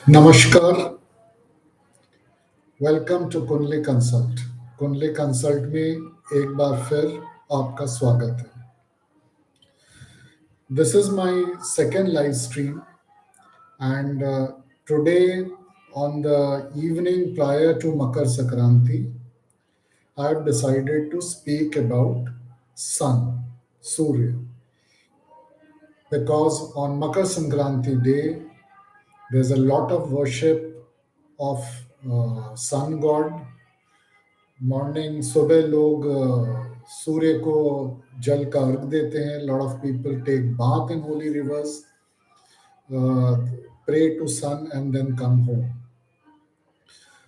नमस्कार। Welcome to कुंडली consult. कुंडली कंसल्ट में एक बार फिर आपका स्वागत है। This is my second live stream and today on the evening prior to Makar Sankranti, I have decided to speak about sun, Surya, because on Makar Sankranti day there's a lot of worship of sun god. Morning सुबह लोग सूर्य को जल का अर्घ देते हैं. Lot of people take bath in holy rivers, pray to sun and then come home.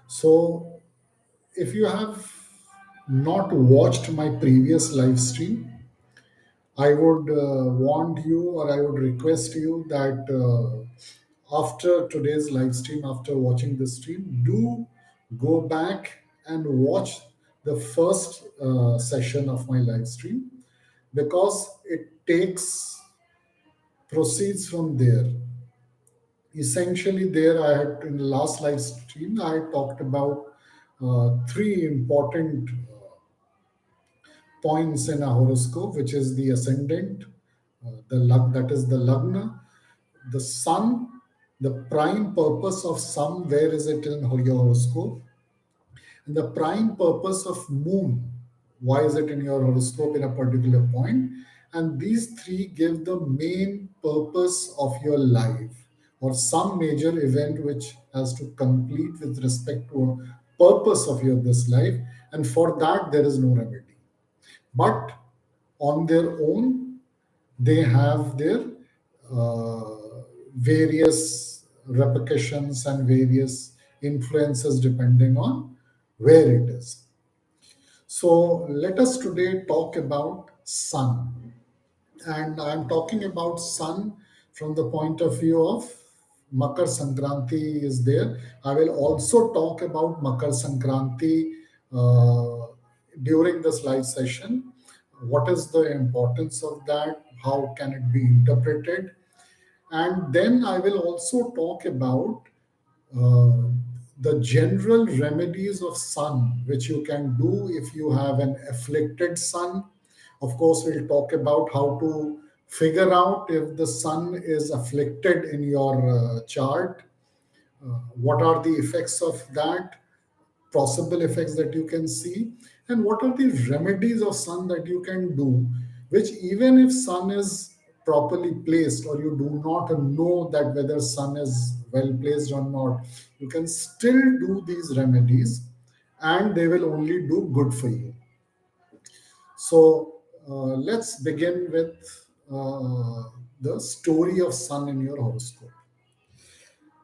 So if you have not watched my previous live stream, I would want you, or I would request you that after today's live stream, after watching the stream, do go back and watch the first session of my live stream, because it takes proceeds from there. Essentially, there I had, in the last live stream, I had talked about three important points in a horoscope, which is the ascendant, that is the lagna, the sun, the prime purpose of sun, where is it in your horoscope, and the prime purpose of moon, why is it in your horoscope in a particular point. And these three give the main purpose of your life, or some major event which has to complete with respect to a purpose of your this life, and for that there is no remedy. But on their own, they have their uh, various repercussions and various influences depending on where it is. So let us today talk about sun. And I'm talking about sun from the point of view of Makar Sankranti is there. I will also talk about Makar Sankranti during this live session. What is the importance of that? How can it be interpreted? And then I will also talk about uh, the general remedies of sun, which you can do if you have an afflicted sun. Of course, we'll talk about how to figure out if the sun is afflicted in your chart. What are the effects of that, possible effects that you can see, and what are the remedies of sun that you can do, which even if sun is properly placed, or you do not know that whether sun is well placed or not, you can still do these remedies and they will only do good for you. So let's begin with the story of sun in your horoscope.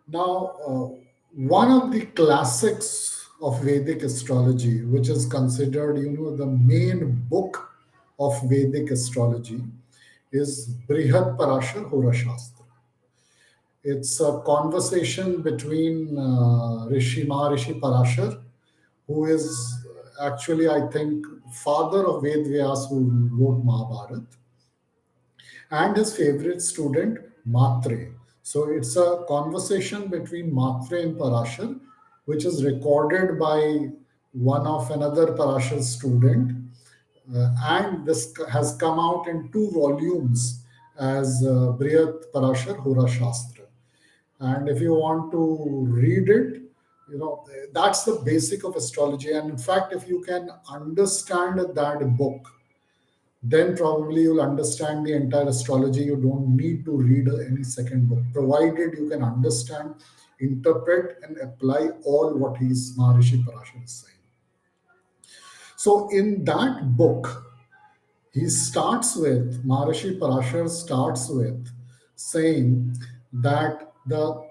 Now, one of the classics of Vedic astrology, which is considered, the main book of Vedic astrology, is Brihat Parashar Hora Shastra. It's a conversation between Maharishi Parashar, who is actually, I think, father of Ved Vyas, who wrote Mahabharata, and his favorite student Matre. So it's a conversation between Matre and Parashar, which is recorded by one of another Parashar student. And this has come out in two volumes as Briyat Parashar Hora Shastra. And if you want to read it, that's the basic of astrology. And in fact, if you can understand that book, then probably you'll understand the entire astrology. You don't need to read any second book, provided you can understand, interpret, and apply all what Maharishi Parashar is saying. So in that book, Maharishi Parashar starts with saying that the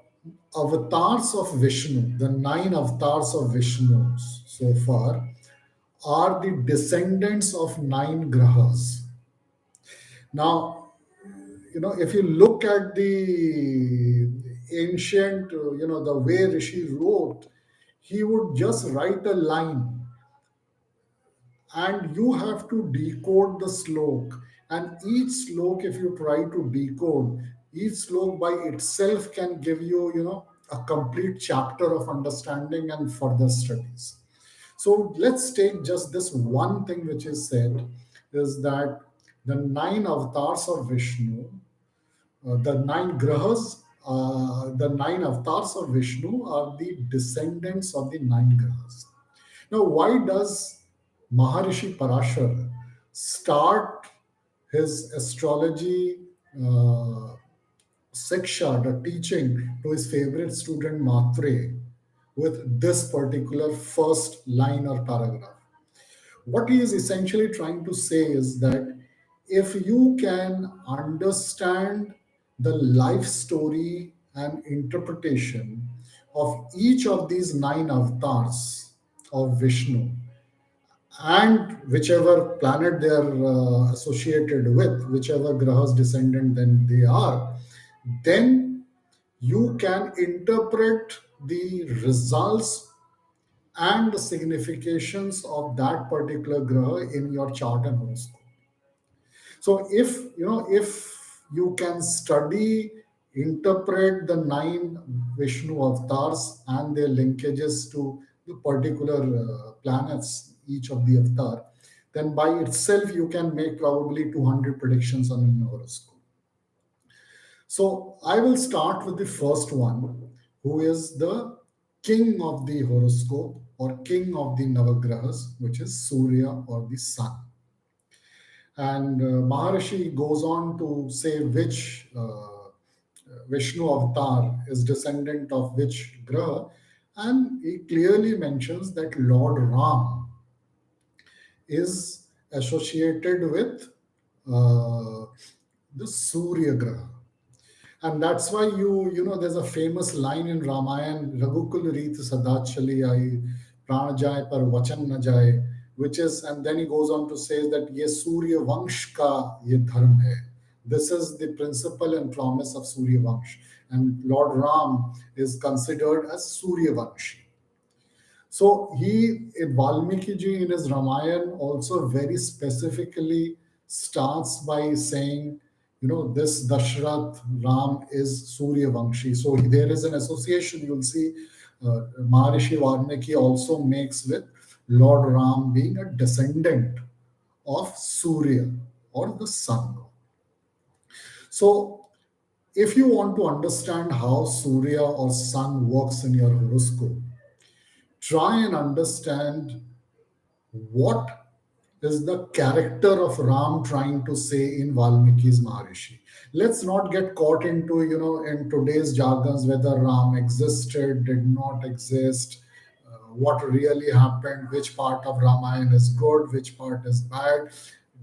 avatars of Vishnu, the nine avatars of Vishnu so far, are the descendants of nine grahas. Now, if you look at the ancient, the way Rishi wrote, he would just write a line and you have to decode the slok. And each slok, if you try to decode, each slok by itself can give you, a complete chapter of understanding and further studies. So let's take just this one thing which is said, is that the nine avatars of Vishnu, the nine avatars of Vishnu are the descendants of the nine grahas. Now, why does Maharishi Parashar start his astrology uh, Siksha, the teaching to his favorite student Matre, with this particular first line or paragraph? What he is essentially trying to say is that if you can understand the life story and interpretation of each of these nine avatars of Vishnu, and whichever planet they are associated with, whichever graha's descendant then they are, then you can interpret the results and the significations of that particular graha in your chart and horoscope. So if you can study, interpret the nine Vishnu avatars and their linkages to the particular planets, each of the avatar, then by itself you can make probably 200 predictions on an horoscope. So I will start with the first one, who is the king of the horoscope or king of the Navagrahas, which is Surya or the sun. And Maharishi goes on to say which Vishnu avatar is descendant of which graha, and he clearly mentions that Lord Ram is associated with uh, the Surya graha. And that's why there's a famous line in Ramayana, Raghukul Reet Sadat Chali Aayi, Pran Jaye Par Vachan Na Jaye, which is, and then he goes on to say that Ye Surya Vansh Ka Ye Dharm Hai. This is the principle and promise of Surya Vansh. And Lord Ram is considered as Surya Vanshi. So Valmiki ji in his Ramayana also very specifically starts by saying, this Dashrath Ram is Surya Vamshi. So there is an association you'll see Maharishi Valmiki also makes with Lord Ram being a descendant of Surya or the sun. So if you want to understand how Surya or sun works in your horoscope, try and understand what is the character of Ram trying to say in Valmiki's Maharishi. Let's not get caught into, in today's jargons, whether Ram existed, did not exist, what really happened, which part of Ramayana is good, which part is bad.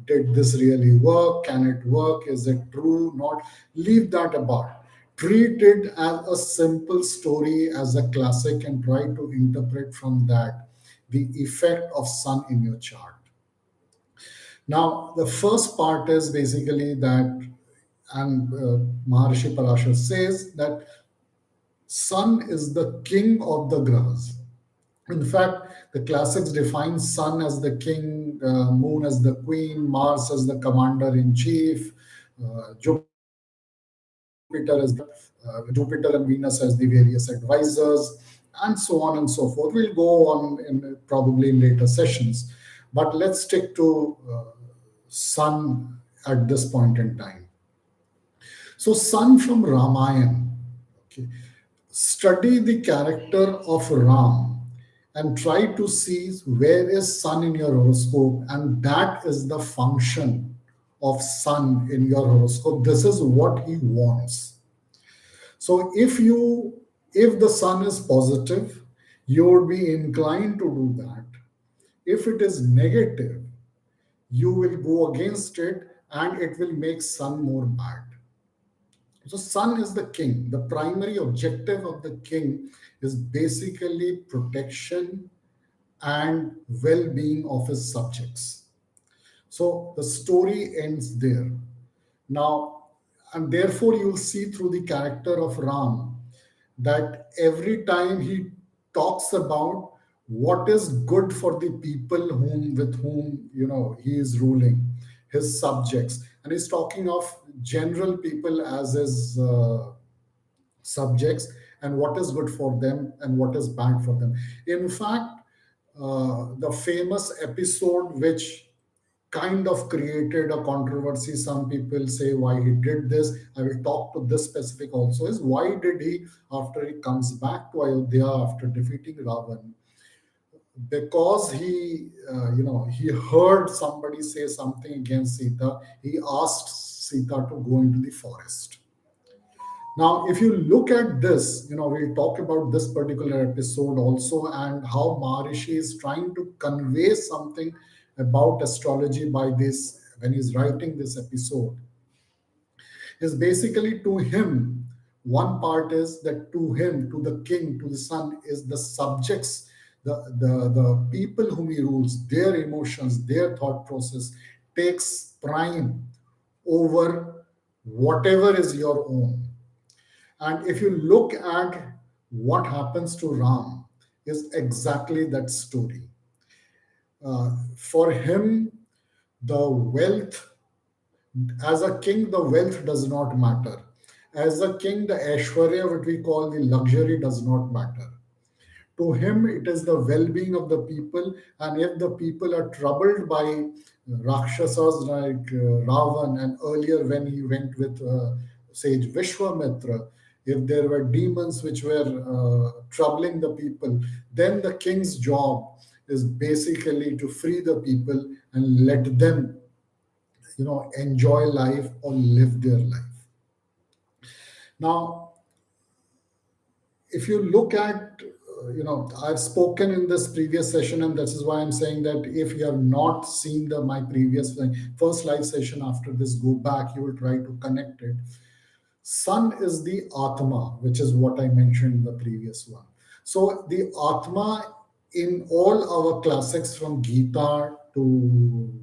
Did this really work? Can it work? Is it true? Not. Leave that apart. Treat it as a simple story, as a classic, and try to interpret from that the effect of sun in your chart. Now, the first part is basically that, and Maharishi Parashar says that sun is the king of the grahas. In fact, the classics define sun as the king, moon as the queen, Mars as the commander in chief, Jupiter as Jupiter and Venus as the various advisors, and so on and so forth. We'll go on in probably in later sessions, but let's stick to sun at this point in time. So, sun from Ramayana. Okay. Study the character of Ram and try to see where is sun in your horoscope, and that is the function of sun in your horoscope. This is what he wants. So if the sun is positive, you would be inclined to do that. If it is negative, you will go against it and it will make sun more bad. So sun is the king. The primary objective of the king is basically protection and well-being of his subjects. So the story ends there. Now, and therefore you'll see through the character of Ram that every time he talks about what is good for the people whom with whom he is ruling, his subjects, and he's talking of general people as his subjects, and what is good for them and what is bad for them. In fact, the famous episode which kind of created a controversy, some people say why he did this, I will talk to this specific also, is why did he, after he comes back to Ayodhya after defeating Ravan, because he heard somebody say something against Sita, he asked Sita to go into the forest. Now, if you look at this, we'll talk about this particular episode also, and how Maharishi is trying to convey something about astrology by this when he's writing this episode. Is basically, to him, one part is that to him, to the king, to the sun, is the subjects, the people whom he rules, their emotions, their thought process takes prime over whatever is your own. And if you look at what happens to Ram, is exactly that story. For him, the wealth, as a king, the wealth does not matter. As a king, the Aishwarya, what we call the luxury, does not matter. To him, it is the well being of the people. And if the people are troubled by Rakshasas like Ravan, and earlier when he went with sage Vishwamitra, if there were demons which were troubling the people, then the king's job is basically to free the people and let them enjoy life or live their life. Now, if you look at I've spoken in this previous session, and this is why I'm saying that if you have not seen my previous first live session, after this go back, you will try to connect it. Sun is the Atma, which is what I mentioned in the previous one. So the Atma, in all our classics from Gita to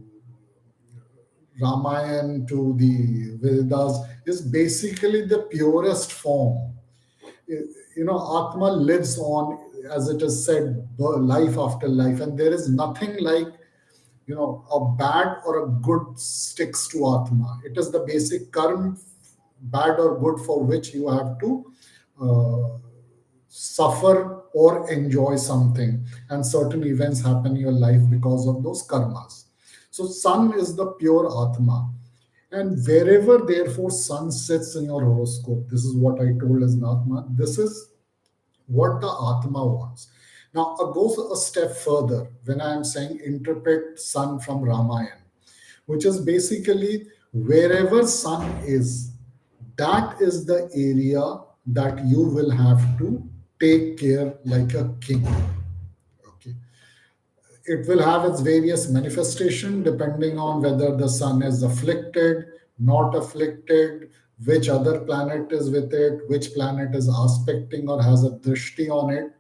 Ramayana to the Vedas, is basically the purest form. Atma lives on, as it is said, life after life, and there is nothing like a bad or a good sticks to Atma. It is the basic karma, bad or good, for which you have to uh, suffer or enjoy something, and certain events happen in your life because of those karmas. So sun is the pure Atma, and wherever therefore sun sits in your horoscope, this is what I told as an Atma, this is what the Atma wants. Now, I go a step further when I am saying interpret sun from Ramayana, which is basically wherever sun is, that is the area that you will have to take care like a king. Okay. It will have its various manifestation depending on whether the sun is afflicted, not afflicted, which other planet is with it, which planet is aspecting or has a drishti on it.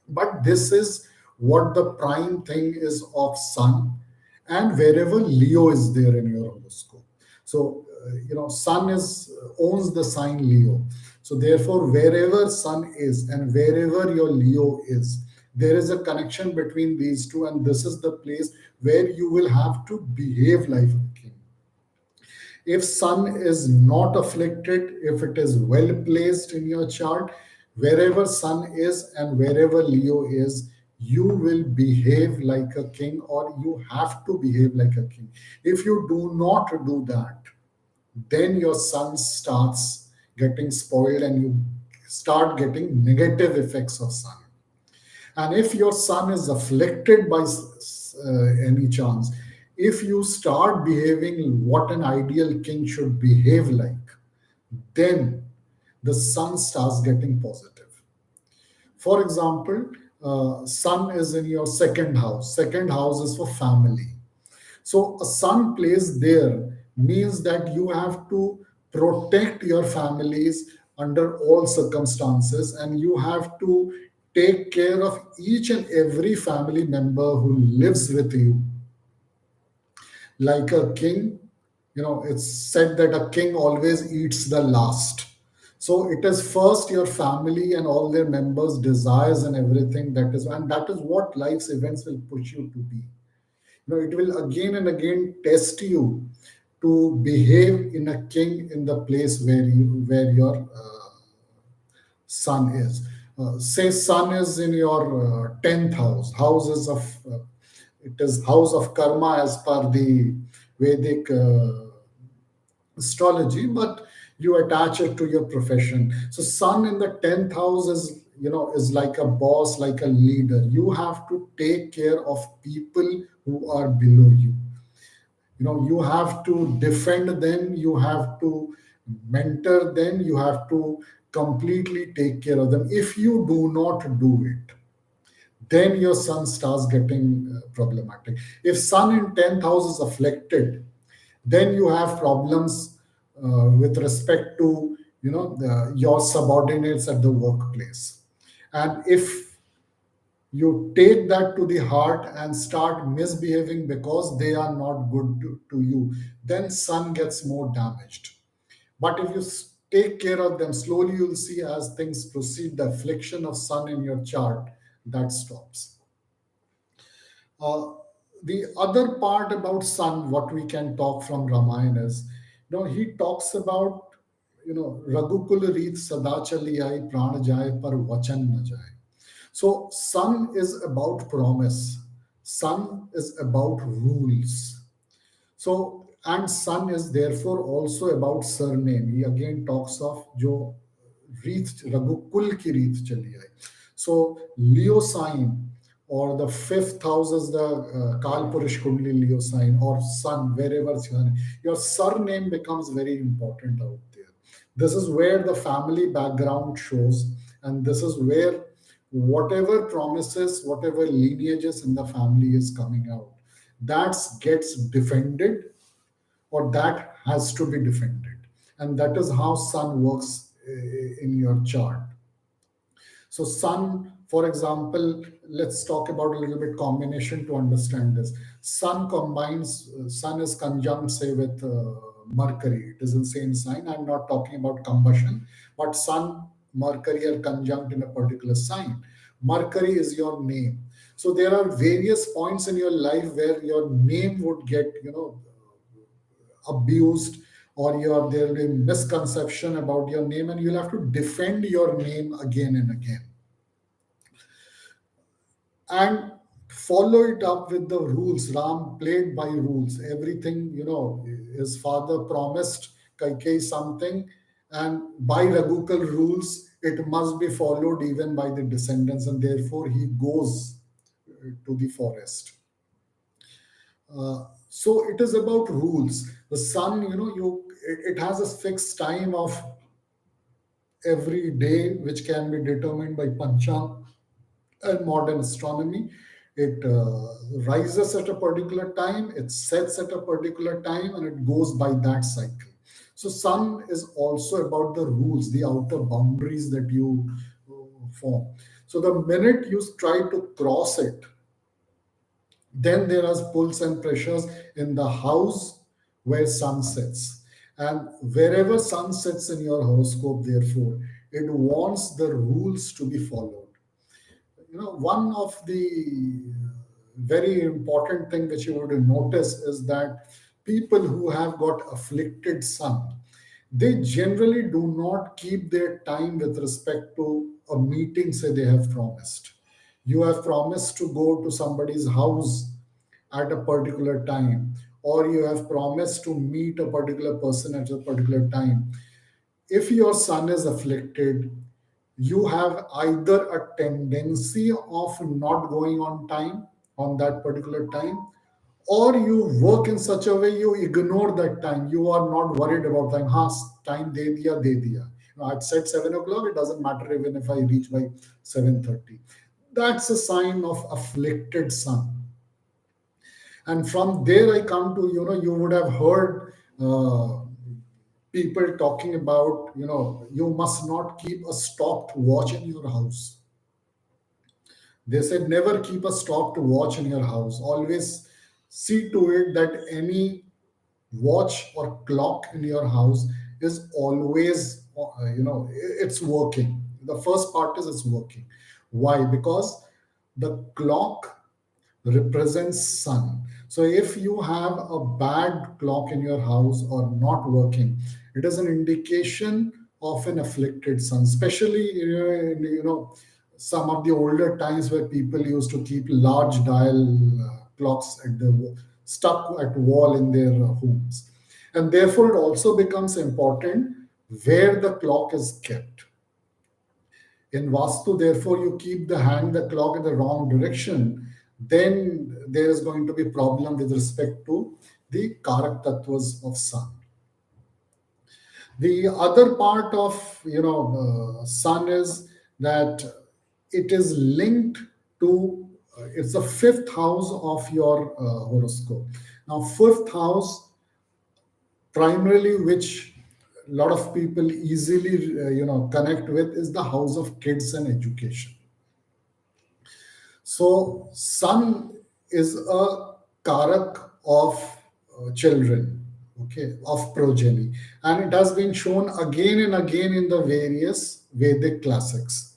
But this is what the prime thing is of sun, and wherever Leo is there in your horoscope. So sun is owns the sign Leo. So therefore, wherever sun is and wherever your Leo is, there is a connection between these two, and this is the place where you will have to behave like a king. If sun is not afflicted, if it is well placed in your chart, wherever sun is and wherever Leo is, you will behave like a king, or you have to behave like a king. If you do not do that, then your sun starts getting spoiled and you start getting negative effects of sun. And if your sun is afflicted by any chance, if you start behaving what an ideal king should behave like, then the sun starts getting positive. For example, sun is in your second house. Second house is for family. So a sun place there means that you have to protect your families under all circumstances, and you have to take care of each and every family member who lives with you like a king. It's said that a king always eats the last. So it is first your family and all their members' desires and everything, and that is what life's events will push you to be. It will again and again test you to behave in a king in the place where your sun is. Say sun is in your 10th house. Houses of it is house of karma as per the Vedic astrology, but you attach it to your profession. So sun in the 10th house is, is like a boss, like a leader. You have to take care of people who are below you. You have to defend them, you have to mentor them, you have to completely take care of them. If you do not do it, then your sun starts getting problematic. If sun in 10th house is afflicted, then you have problems with respect to your subordinates at the workplace. And if you take that to the heart and start misbehaving because they are not good to you, then sun gets more damaged. But if you take care of them slowly, you'll see as things proceed, the affliction of sun in your chart, that stops. uh, the other part about sun, what we can talk from Ramayana is, he talks about, Raghukul Reet Sada Chali Ai Pran Jaye Par Vachan Na Jaye. So sun is about promise. Sun is about rules. So, and sun is therefore also about surname. He again talks of जो रीत रघुकुल की रीत चली आई. So Leo sign or the fifth house is the Kal Purish Kundli Leo sign or sun, wherever your surname becomes very important out there. This is where the family background shows, and this is where whatever promises, whatever lineages in the family is coming out, that gets defended, or that has to be defended. And that is how sun works in your chart. So sun, for example, let's talk about a little bit combination to understand this. Sun combines, sun is conjunct, say, with Mercury. It is in same sign. I'm not talking about combustion, but sun, Mercury are conjunct in a particular sign. Mercury is your name. So there are various points in your life where your name would get, abused, or there will be misconception about your name, and you'll have to defend your name again and again, and follow it up with the rules. Ram played by rules. Everything, his father promised Kaikei something, and by Raghukal rules, it must be followed even by the descendants, and therefore he goes to the forest. So it is about rules. The sun, it has a fixed time of every day, which can be determined by panchang and modern astronomy. It rises at a particular time, it sets at a particular time, and it goes by that cycle. So sun is also about the rules, the outer boundaries that you form. So the minute you try to cross it, then there are pulls and pressures in the house where sun sets. And wherever sun sets in your horoscope, therefore, it wants the rules to be followed. One of the very important thing which you would notice is that people who have got afflicted sun, they generally do not keep their time with respect to a meeting. Say they have promised, you have promised to go to somebody's house at a particular time, or you have promised to meet a particular person at a particular time. If your sun is afflicted, you have either a tendency of not going on time on that particular time, or you work in such a way you ignore that time. You are not worried about time. Ha, time de diya, de diya. I've said 7 o'clock. It doesn't matter even if I reach by 7:30. That's a sign of afflicted sun. And from there I come to, you would have heard people talking about, you must not keep a stopped watch in your house. They said never keep a stopped watch in your house. Always see to it that any watch or clock in your house is always, it's working. The first part is it's working. Why? Because the clock represents sun. So if you have a bad clock in your house or not working, it is an indication of an afflicted sun, especially in, some of the older times where people used to keep large dial clocks at the stuck at wall in their homes. And therefore it also becomes important where the clock is kept. In Vastu, therefore, you keep the clock in the wrong direction, then there is going to be problem with respect to the Karak Tattvas of sun. The other part of sun is that it is linked to it's the fifth house of your horoscope. Now, fifth house primarily, which a lot of people easily connect with, is the house of kids and education. So, sun is a karak of children, okay, of progeny. And it has been shown again and again in the various Vedic classics.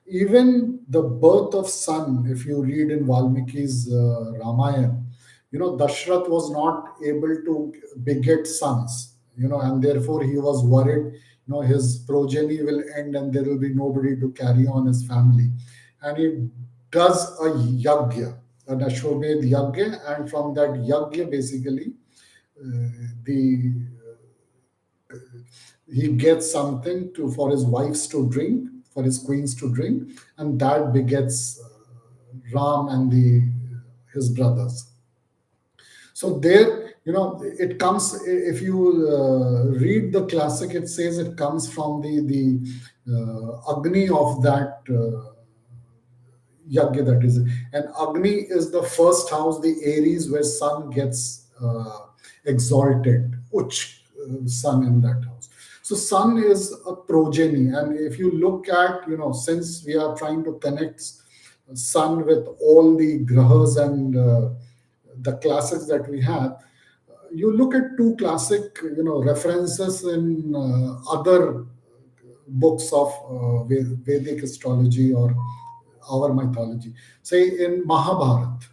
Even the birth of sun, if you read in Valmiki's Ramayana, Dashrath was not able to beget sons, and therefore he was worried, his progeny will end and there will be nobody to carry on his family. And he does a yagya, an Ashwamedh yagya, and from that yagya, basically, the he gets something to for his wives to drink, for his queens to drink, and that begets Ram and the his brothers. So there, it comes. If you read the classic, it says it comes from the Agni of that. Yagya, that is, and Agni is the first house, the Aries, where sun gets exalted, uch sun in that house. So sun is a progeny, and if you look at, since we are trying to connect sun with all the grahas and the classics that we have, you look at two classic references in other books of Vedic astrology or our mythology. Say in Mahabharata,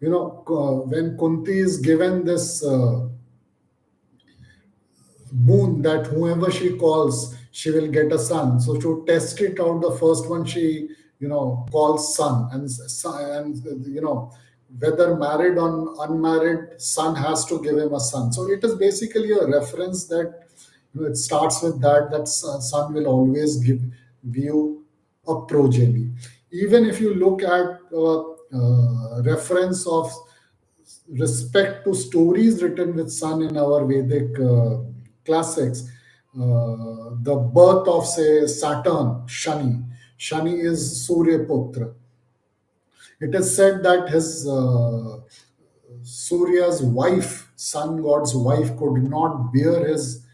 when Kunti is given this boon that whoever she calls, she will get a son. So to test it out, the first one she calls son, and whether married or unmarried, son has to give him a son. So it is basically a reference that it starts with that son will always give you a progeny. Even if you look at reference of respect to stories written with sun in our Vedic classics, the birth of, say, Saturn, Shani. Shani is Surya Putra. It is said that his Surya's wife, sun god's wife, could not bear his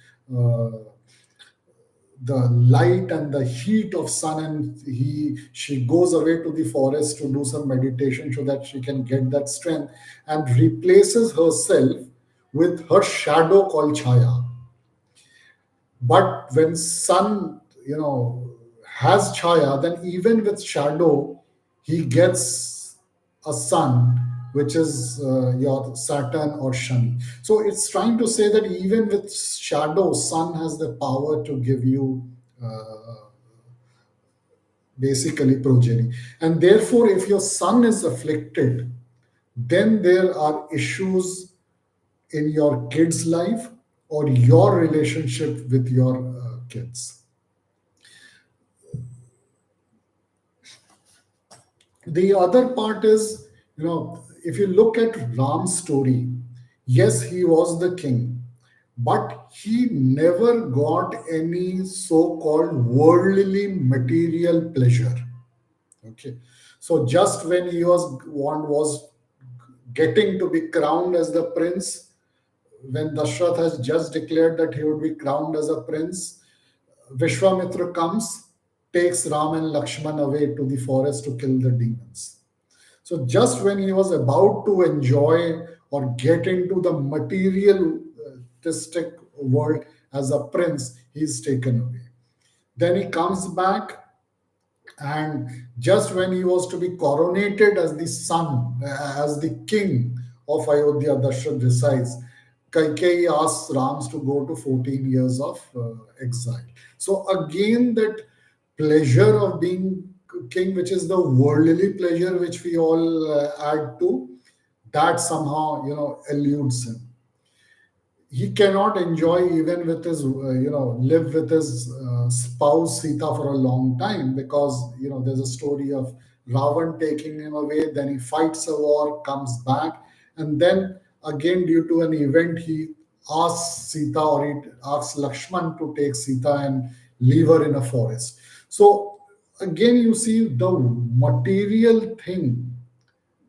the light and the heat of sun, and she goes away to the forest to do some meditation so that she can get that strength, and replaces herself with her shadow called chaya. But when sun has chaya, then even with shadow he gets a sun, which is your Saturn or Shani. So it's trying to say that even with shadow, sun has the power to give you basically progeny. And therefore, if your sun is afflicted, then there are issues in your kids' life or your relationship with your kids. The other part is, if you look at Ram's story, yes, he was the king, but he never got any so-called worldly material pleasure. Okay, so just when he was getting to be crowned as the prince, when Dashrath has just declared that he would be crowned as a prince, Vishwamitra comes, takes Ram and Lakshman away to the forest to kill the demons. So just when he was about to enjoy or get into the materialistic world as a prince, he's taken away. Then he comes back, and just when he was to be coronated as the son, as the king of Ayodhya, Dashrath decides, Kaikeyi asks Rams to go to 14 years of exile. So again, that pleasure of being king, which is the worldly pleasure which we all add to, that somehow eludes him. He cannot enjoy even with his live with his spouse Sita for a long time, because there's a story of Ravan taking him away, then he fights a war, comes back, and then again due to an event he asks Sita, or he asks Lakshman to take Sita and leave her in a forest. So again you see the material thing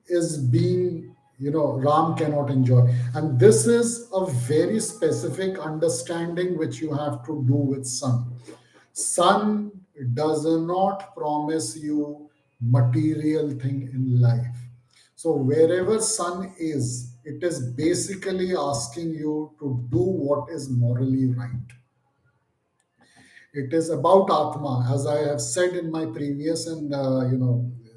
is being, Ram cannot enjoy. And this is a very specific understanding which you have to do with sun. Sun does not promise you material thing in life. So wherever sun is, it is basically asking you to do what is morally right. It is about Atma, as I have said in my previous and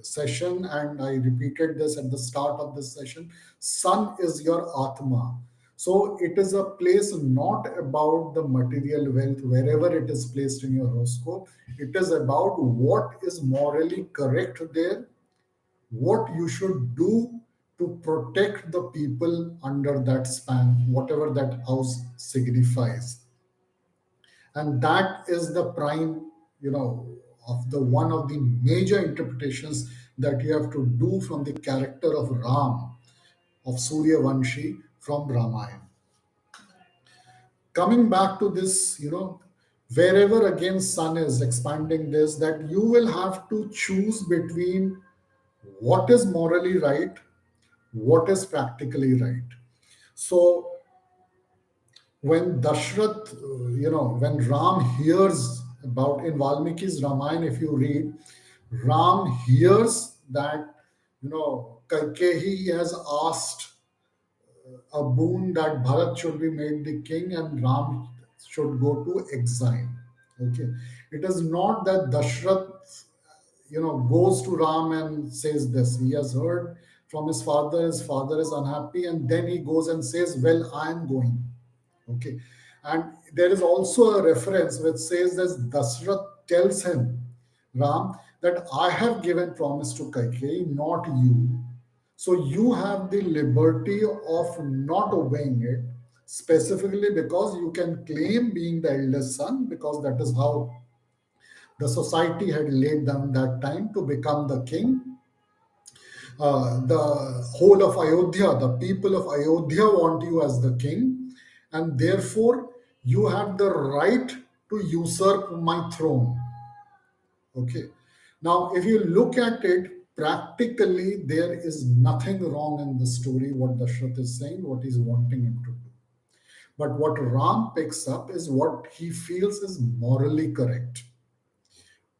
session, and I repeated this at the start of this session. Sun is your Atma. So it is a place not about the material wealth wherever it is placed in your horoscope. It is about what is morally correct there, what you should do to protect the people under that span, whatever that house signifies. And that is the prime, of the one of the major interpretations that you have to do from the character of Ram, of Surya Vanshi, from Ramayana. Coming back to this, wherever again sun is expanding this, that you will have to choose between what is morally right, what is practically right. So when Dashrath, when Ram hears about, in Valmiki's Ramayana, if you read, Ram hears that, Kaikeyi has asked a boon that Bharat should be made the king and Ram should go to exile. Okay. It is not that Dashrath, goes to Ram and says this. He has heard from his father is unhappy, and then he goes and says, well, I am going. Okay. And there is also a reference which says that Dashrath tells him, Ram, that I have given promise to Kaikeyi, not you. So you have the liberty of not obeying it, specifically because you can claim being the eldest son, because that is how the society had laid down that time to become the king. The whole of Ayodhya, the people of Ayodhya want you as the king, and therefore you have the right to usurp my throne. Okay. Now, if you look at it practically, there is nothing wrong in the story, what Dashrath is saying, what he's wanting him to do. But what Ram picks up is what he feels is morally correct.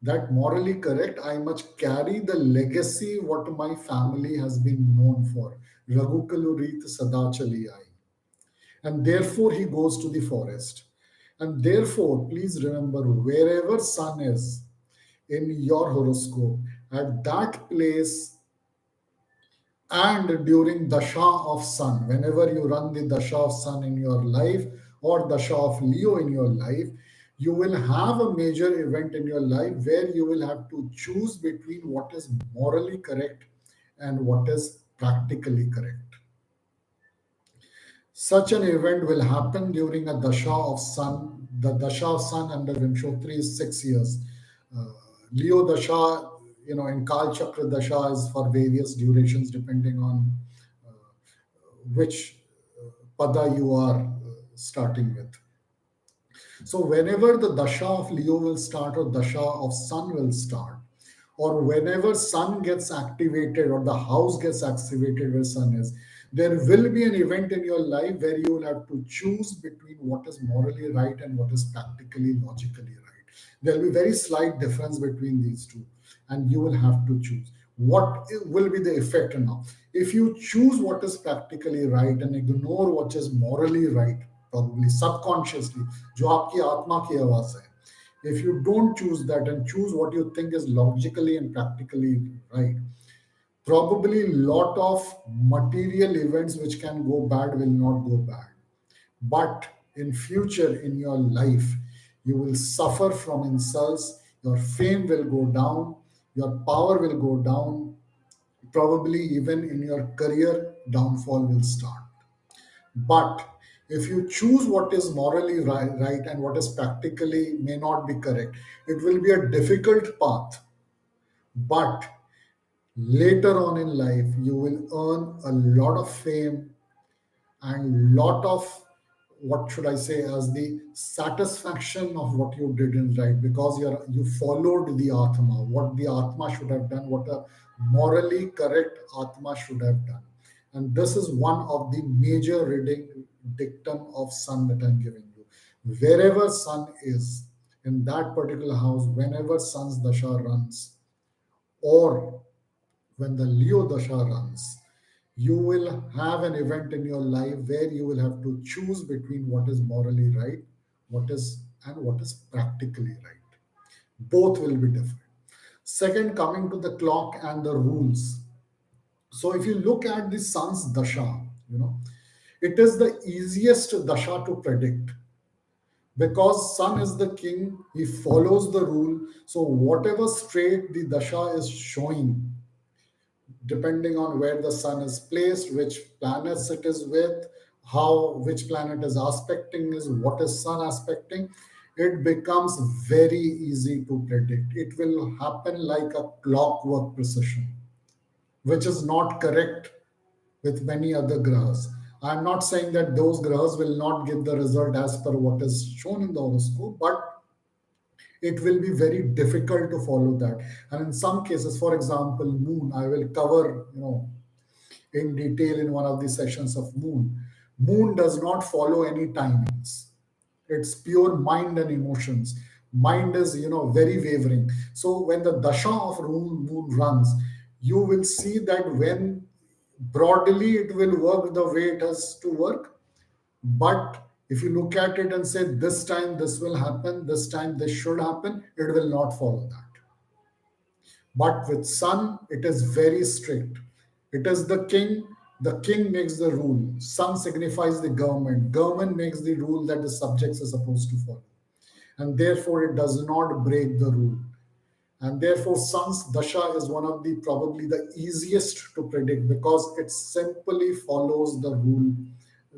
That morally correct, I must carry the legacy what my family has been known for. Raghukalu Reet Sada Chali Aayi. And therefore he goes to the forest. And therefore, please remember, wherever sun is in your horoscope, at that place, and during dasha of sun, whenever you run the dasha of sun in your life, or dasha of Leo in your life, you will have a major event in your life where you will have to choose between what is morally correct and what is practically correct. Such an event will happen during a dasha of sun. The dasha of sun under Vimshotri is 6 years. Uh, Leo dasha, in Kal Chakra dasha is for various durations depending on uh, which pada you are starting with. So whenever the dasha of Leo will start or dasha of sun will start, or whenever sun gets activated or the house gets activated where sun is, there will be an event in your life where you will have to choose between what is morally right and what is practically logically right. There will be very slight difference between these two, and you will have to choose what will be the effect. Now if you choose what is practically right and ignore what is morally right, probably subconsciously, जो आपकी आत्मा की आवाज है, if you don't choose that and choose what you think is logically and practically right, Probably lot of material events which can go bad will not go bad, but in future in your life you will suffer from insults, your fame will go down, your power will go down, probably even in your career downfall will start. But if you choose what is morally right and what is practically may not be correct, it will be a difficult path, but later on in life you will earn a lot of fame and lot of, what should I say, as the satisfaction of what you did in right, because you followed the atma, what the atma should have done, what a morally correct atma should have done. And this is one of the major reading dictum of sun that I'm giving you. Wherever sun is in that particular house, whenever sun's dasha runs, or when the Leo Dasha runs, you will have an event in your life where you will have to choose between what is morally right, what is practically right. Both will be different. Second, coming to the clock and the rules. So if you look at the sun's dasha, it is the easiest dasha to predict because sun is the king, he follows the rule. So whatever straight the dasha is showing, depending on where the sun is placed, which planets it is with, how which planet is aspecting is what is sun aspecting, it becomes very easy to predict. It will happen like a clockwork precision, which is not correct with many other grahas. I'm not saying that those grahas will not give the result as per what is shown in the horoscope, but it will be very difficult to follow that. And in some cases, for example, moon, I will cover, in detail in one of the sessions of moon. Moon does not follow any timings. It's pure mind and emotions. Mind is, very wavering. So when the dasha of moon runs, you will see that when broadly it will work the way it has to work, but if you look at it and say this time this will happen, this time this should happen, it will not follow that. But with sun, it is very strict. It is the king makes the rule. Sun signifies the government. Government makes the rule that the subjects are supposed to follow. And therefore, it does not break the rule. And therefore, sun's dasha is one of the probably the easiest to predict because it simply follows the rule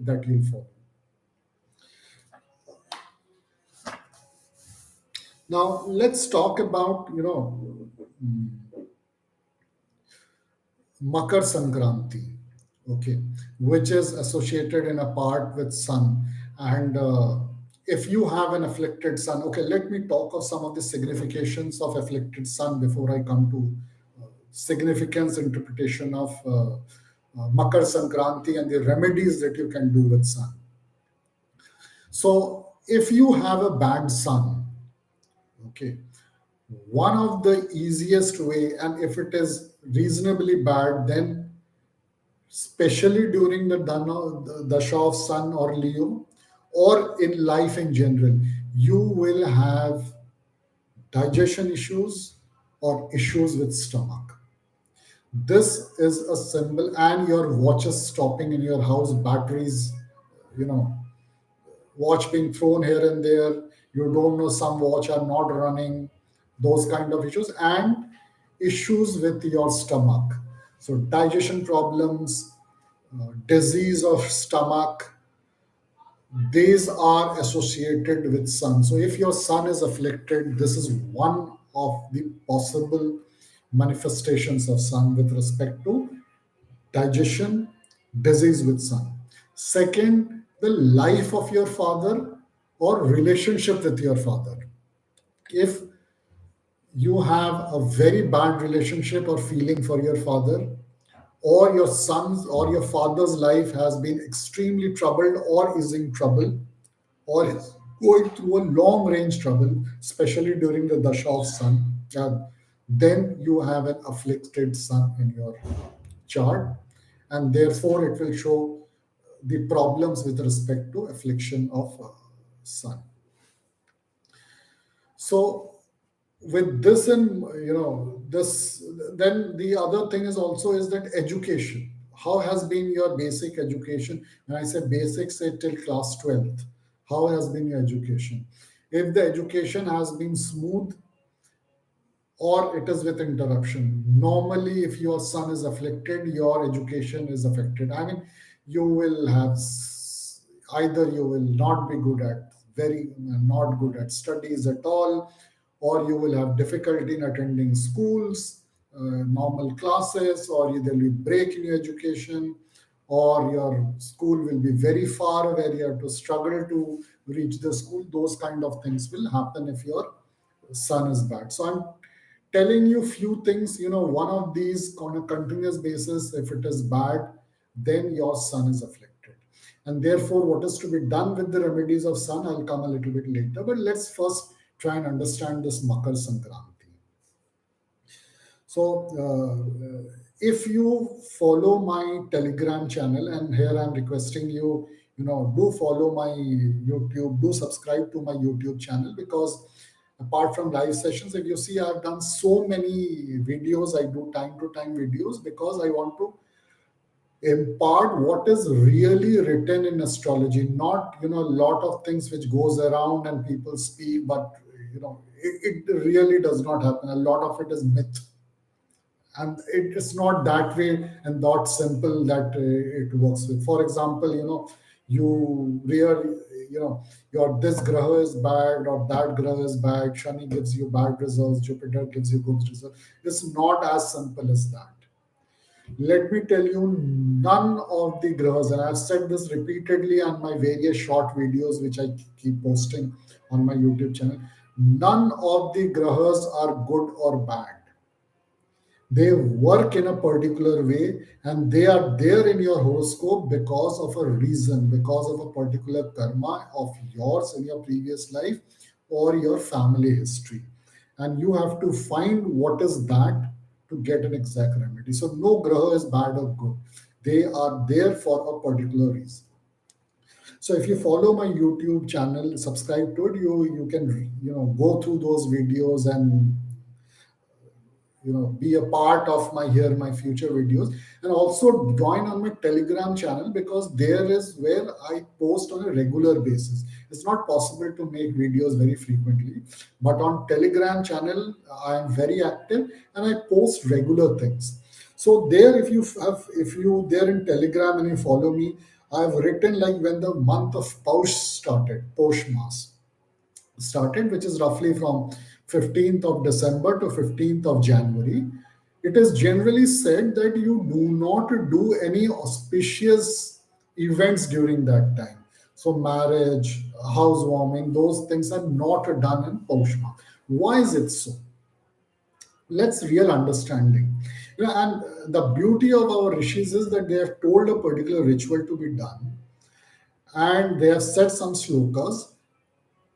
that you'll follow. Now, let's talk about, Makar Sankranti, okay, which is associated in a part with sun. And if you have an afflicted sun, okay, let me talk of some of the significations of afflicted sun before I come to significance interpretation of Makar Sankranti and the remedies that you can do with sun. So, if you have a bad sun, okay, one of the easiest way, and if it is reasonably bad, then especially during the dasha of sun or Leo, or in life in general, you will have digestion issues or issues with stomach. This is a symbol, and your watches stopping in your house, batteries, you know, watch being thrown here and there. You don't know, some watch are not running, those kind of issues, and issues with your stomach. So digestion problems, disease of stomach, these are associated with sun. So if your sun is afflicted, this is one of the possible manifestations of sun with respect to digestion, disease with sun. Second, the life of your father or relationship with your father. If you have a very bad relationship or feeling for your father, or your son's or your father's life has been extremely troubled or is in trouble, or is going through a long range trouble, especially during the dasha of sun, then you have an afflicted sun in your chart, and therefore it will show the problems with respect to affliction of sun. So with this, and this Then the other thing is also is that education. How has been your basic education? When I say basic, say till class 12th. How has been your education? If the education has been smooth, or it is with interruption. Normally, if your son is afflicted, your education is affected. I mean, you will have either you will not be good at very not good at studies at all, or you will have difficulty in attending schools, normal classes, or there will be break in your education, or your school will be very far away. You have to struggle to reach the school. Those kind of things will happen if your son is bad. So I'm telling you few things. One of these on a continuous basis, if it is bad, then your son is afflicted. And therefore, what is to be done with the remedies of sun, I'll come a little bit later. But let's first try and understand this Makar Sankranti. So, if you follow my Telegram channel, and here I'm requesting you, do follow my YouTube, do subscribe to my YouTube channel, because apart from live sessions, if you see, I've done so many videos. I do time to time videos because I want to impart what is really written in astrology, not a lot of things which goes around and people speak, but it really does not happen. A lot of it is myth, and it is not that way and not simple that it works with. For example, you really, your this graha is bad or that graha is bad, Shani gives you bad results, Jupiter gives you good results. It's not as simple as that. Let me tell you, none of the grahas, and I've said this repeatedly on my various short videos which I keep posting on my YouTube channel, none of the grahas are good or bad. They work in a particular way, and they are there in your horoscope because of a reason, because of a particular karma of yours in your previous life or your family history. And you have to find what is that to get an exact remedy. So no graha is bad or good. They are there for a particular reason. So if you follow my YouTube channel, subscribe to it, you can go through those videos and be a part of my future videos, and also join on my Telegram channel, because there is where I post on a regular basis. It's not possible to make videos very frequently, but on Telegram channel I am very active and I post regular things. So there, if you there in Telegram and you follow me, I've written like when the month of Posh Mass started, which is roughly from 15th of December to 15th of January. It is generally said that you do not do any auspicious events during that time. So, marriage, housewarming, those things are not done in Paush month. Why is it so? Let's real understanding. And the beauty of our rishis is that they have told a particular ritual to be done, and they have said some slokas.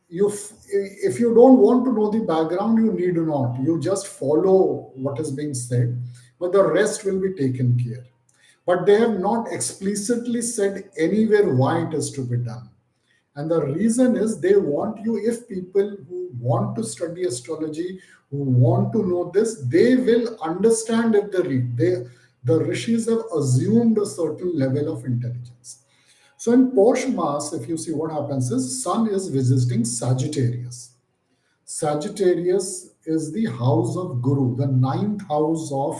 If you don't want to know the background, you need not, you just follow what is being said, but the rest will be taken care. But they have not explicitly said anywhere why it is to be done. And the reason is they want you, if people who want to study astrology, who want to know this, they will understand if they read. The rishis have assumed a certain level of intelligence. So in Posh Mass, if you see what happens is Sun is visiting Sagittarius. Sagittarius is the house of Guru, the ninth house of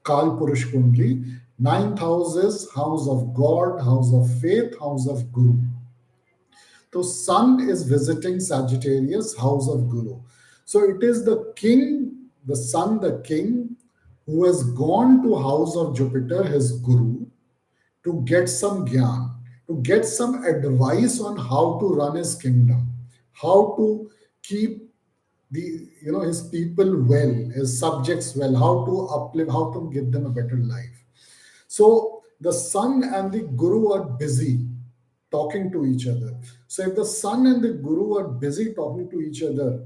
Kal Purush Kundli. Ninth house is house of God, house of faith, house of Guru. So Sun is visiting Sagittarius, house of Guru. So it is the king, the Sun, the king, who has gone to house of Jupiter, his Guru, to get some gyan, to get some advice on how to run his kingdom, how to keep his people well, his subjects well, how to uplift, how to give them a better life. So the Sun and the Guru are busy talking to each other. So if the Sun and the Guru are busy talking to each other,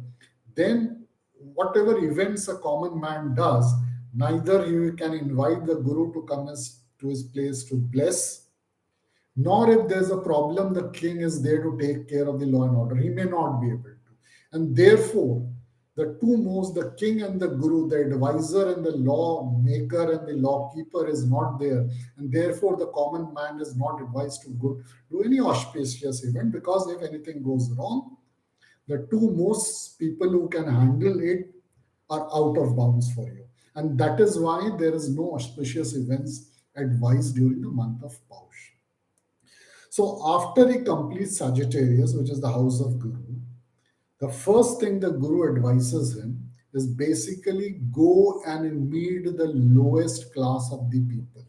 then whatever events a common man does, neither he can invite the Guru to come to his place to bless, nor if there's a problem, the king is there to take care of the law and order. He may not be able to. And therefore, The two most, the king and the guru, the advisor and the lawmaker and the lawkeeper is not there. And therefore, the common man is not advised to go to any auspicious event, because if anything goes wrong, the two most people who can handle it are out of bounds for you. And that is why there is no auspicious events advised during the month of Paush. So after he completes Sagittarius, which is the house of Guru, the first thing the Guru advises him is basically go and meet the lowest class of the people.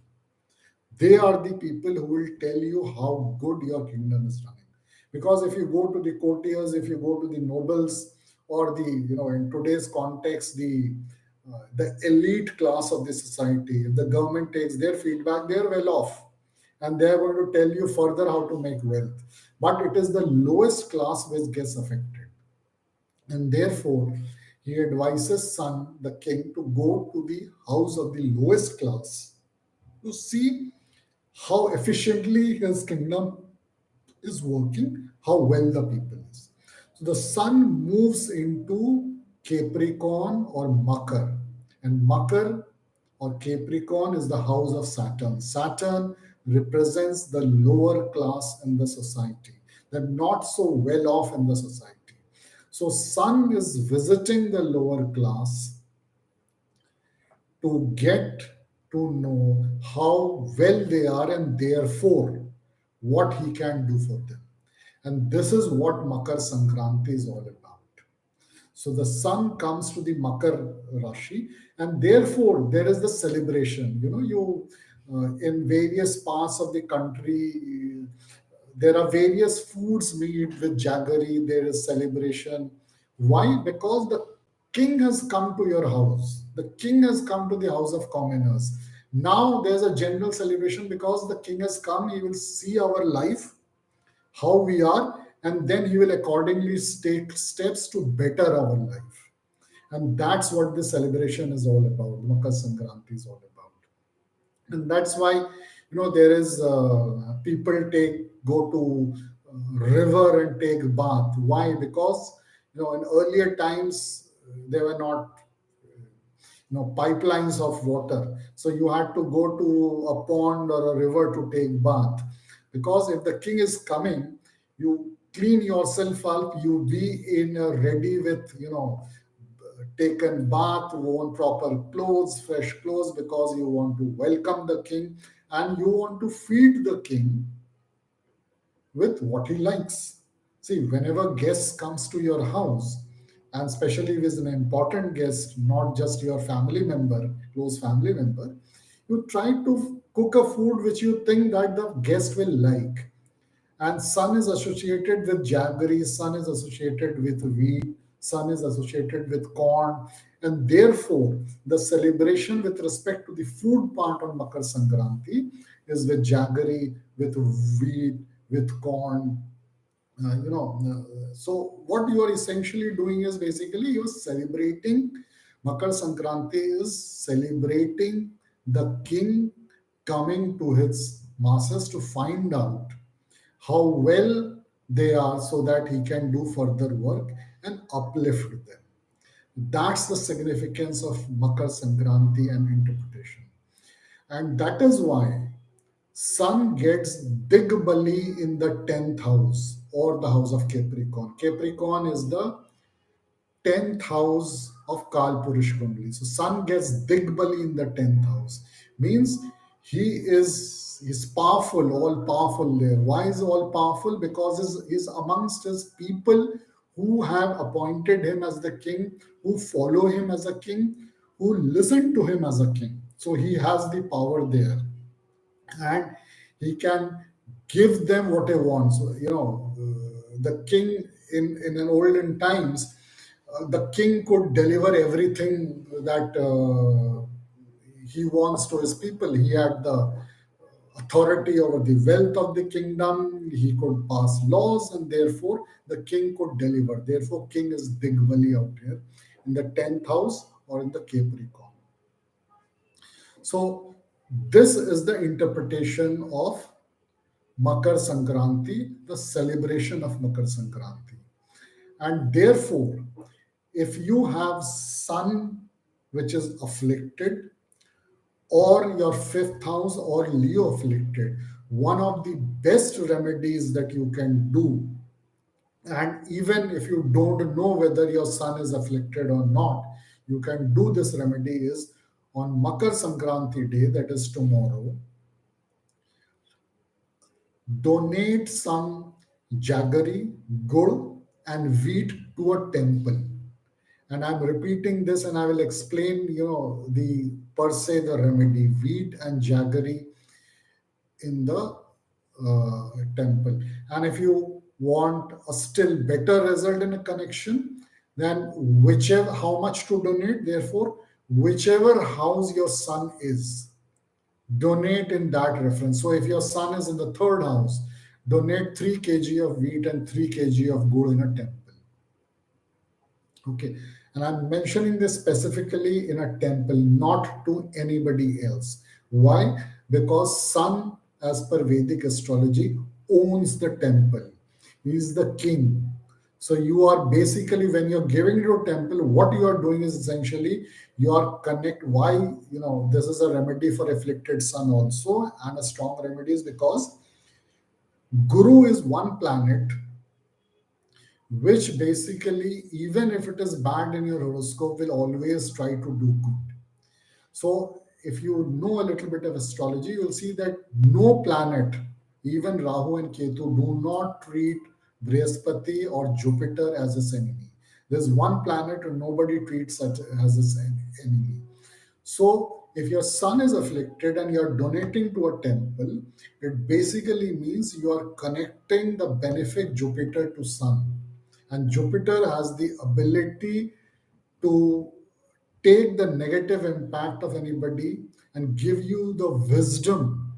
They are the people who will tell you how good your kingdom is running. Because if you go to the courtiers, if you go to the nobles, or the, in today's context, the elite class of the society, if the government takes their feedback, they are well off, and they are going to tell you further how to make wealth. But it is the lowest class which gets affected, and therefore he advises son, the king, to go to the house of the lowest class to see how efficiently his kingdom is working, how well the people is. So the sun moves into Capricorn or Makar, and Makar or Capricorn is the house of Saturn. Saturn represents the lower class in the society, the not so well off in the society. So sun is visiting the lower class to get to know how well they are, and therefore what he can do for them. And this is what Makar Sankranti is all about. So the sun comes to the Makar Rashi, and therefore there is the celebration. You in various parts of the country, there are various foods made with jaggery. There is celebration. Why? Because the king has come to your house. The king has come to the house of commoners. Now there's a general celebration because the king has come. He will see our life, how we are, and then he will accordingly take steps to better our life. And that's what this celebration is all about. Makar Sankranti is all about. And that's why, there is people go to river and take bath. Why? Because in earlier times there were not pipelines of water, so you had to go to a pond or a river to take bath. Because if the king is coming, you clean yourself up, you be in a ready with taken bath, worn proper clothes, fresh clothes, because you want to welcome the king, and you want to feed the king with what he likes. See, whenever guest comes to your house, and especially if it's an important guest, not just your family member, close family member, you try to cook a food which you think that the guest will like. And sun is associated with jaggery, sun is associated with wheat, sun is associated with corn, and therefore the celebration with respect to the food part on Makar Sankranti is with jaggery, with wheat, with corn. So what you are essentially doing is basically you're celebrating. Makar Sankranti is celebrating the king coming to his masses to find out how well they are, so that he can do further work and uplift them. That's the significance of Makar Sankranti and interpretation. And that is why Sun gets Digbali in the 10th house, or the house of Capricorn. Capricorn is the 10th house of Kal Purush Kundali. So Sun gets Digbali in the 10th house. Means he's powerful, all powerful there. Why is he all powerful? Because he's amongst his people who have appointed him as the king, who follow him as a king, who listen to him as a king. So he has the power there, and he can give them what they want. So, the king in an olden times, the king could deliver everything that he wants to his people. He had the authority over the wealth of the kingdom. He could pass laws, and therefore the king could deliver. Therefore, king is Digbali out here in the 10th house or in the Capricorn. So this is the interpretation of Makar Sankranti, the celebration of Makar Sankranti. And therefore, If you have sun which is afflicted, or your fifth house or Leo afflicted, one of the best remedies that you can do, and even if you don't know whether your sun is afflicted or not, you can do this remedy is on Makar Sankranti day, that is tomorrow, donate some jaggery, gur, and wheat to a temple. And I'm repeating this, and I will explain, the per se the remedy, wheat and jaggery in the temple. And if you want a still better result in a connection, then whichever how much to donate, therefore, whichever house your sun is, donate in that reference. So if your sun is in the third house, donate 3 kg of wheat and 3 kg of gold in a temple. Okay. And I'm mentioning this specifically in a temple, not to anybody else. Why? Because Sun, as per Vedic astrology, owns the temple. He is the king. So you are basically, when you're giving to a temple, what you are doing is essentially you are connect. Why? This is a remedy for afflicted sun also, and a strong remedy is because Guru is one planet which basically, even if it is bad in your horoscope, will always try to do good. So, if you know a little bit of astrology, you'll see that no planet, even Rahu and Ketu, do not treat Brihaspati or Jupiter as its enemy. There's one planet and nobody treats such as its enemy. So, if your sun is afflicted and you're donating to a temple, it basically means you are connecting the benefic Jupiter to sun. And Jupiter has the ability to take the negative impact of anybody and give you the wisdom.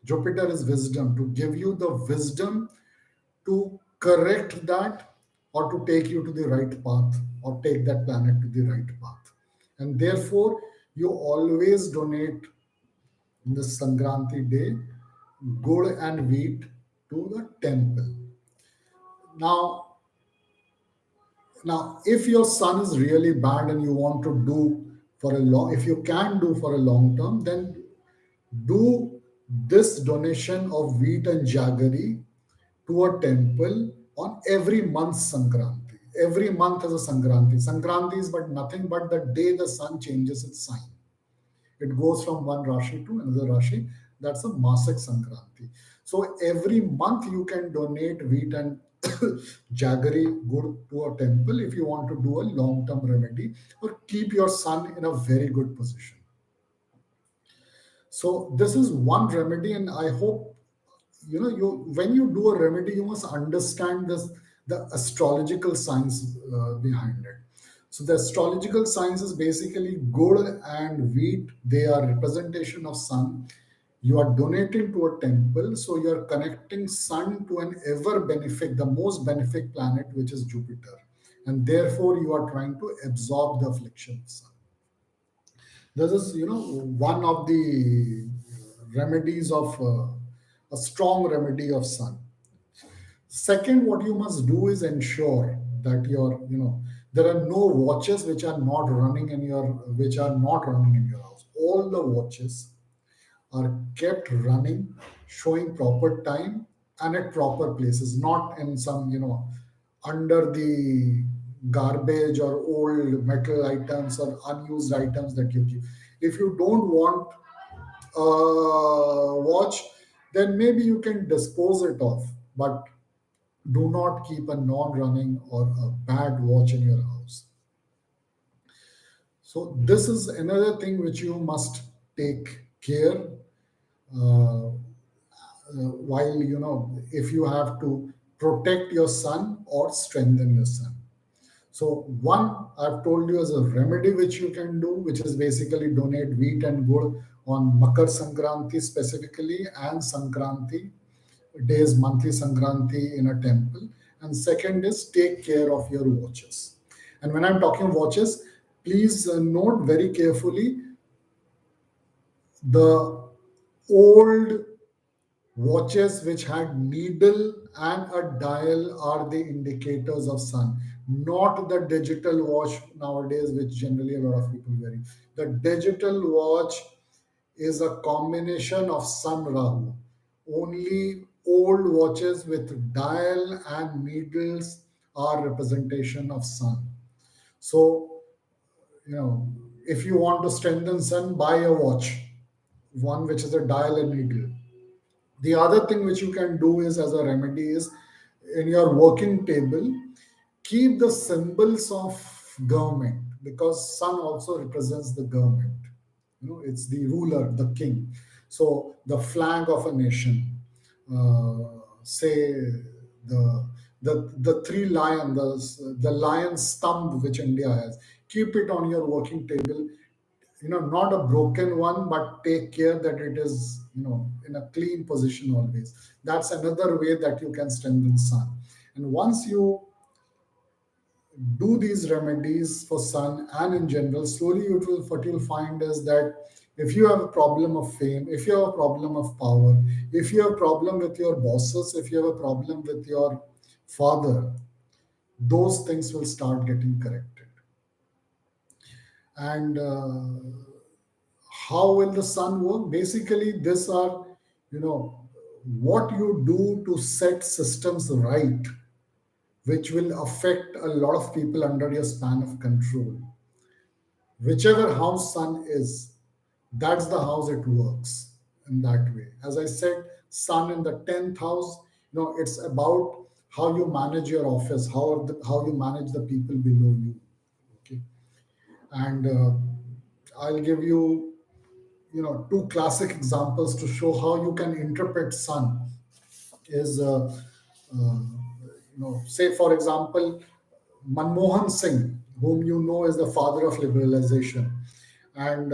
Jupiter is wisdom, to give you the wisdom to correct that, or to take you to the right path, or take that planet to the right path. And therefore, you always donate this Sankranti day gold and wheat to the temple. Now, if your sun is really bad and you want to do for a long, if you can do for a long term, then do this donation of wheat and jaggery to a temple on every month's Sankranti. Every month is a Sankranti. Sankranti is but nothing but the day the sun changes its sign. It goes from one Rashi to another Rashi. That's a Masak Sankranti. So every month you can donate wheat and jaggery good to a temple if you want to do a long term remedy or keep your sun in a very good position. So this is one remedy, and I hope you when you do a remedy, you must understand this the astrological science behind it. So the astrological science is basically gold and wheat. They are representation of sun. You are donating to a temple, so you are connecting sun to an ever benefic, the most benefic planet, which is Jupiter, and therefore you are trying to absorb the affliction of sun. This is, one of the remedies of a strong remedy of sun. Second, what you must do is ensure that there are no watches which are not running in your house. All the watches are kept running, showing proper time and at proper places, not in some, under the garbage or old metal items or unused items that you keep. If you don't want a watch, then maybe you can dispose it off, but do not keep a non-running or a bad watch in your house. So this is another thing which you must take care, uh, while if you have to protect your sun or strengthen your sun. So one I've told you as a remedy which you can do, which is basically donate wheat and gold on Makar Sankranti specifically, and Sankranti days, monthly Sankranti in a temple. And second is take care of your watches. And when I'm talking watches, please note very carefully the old watches which had needle and a dial are the indicators of sun. not the digital watch nowadays, which generally a lot of people wearing. The digital watch is a combination of Sun Rahu. Only old watches with dial and needles are representation of Sun. So, if you want to strengthen Sun, buy a watch, one which is a dial and needle. The other thing which you can do is as a remedy is in your working table, keep the symbols of government, because sun also represents the government. It's the ruler, the king. So the flag of a nation, say the the three lion, the lion stump which India has, keep it on your working table. Not a broken one, but take care that it is in a clean position always. That's another way that you can strengthen sun. And once you do these remedies for sun and in general, slowly what you'll find is that if you have a problem of fame, if you have a problem of power, if you have a problem with your bosses, if you have a problem with your father, those things will start getting corrected. And how will the sun work? Basically, these are, you know, what you do to set systems right, which will affect a lot of people under your span of control. Whichever house sun is, that's the house it works in that way. As I said, sun in the 10th house, it's about how you manage your office, how you manage the people below you. Okay. And I'll give you two classic examples to show how you can interpret sun is say for example, Manmohan Singh, whom you know is the father of liberalization. And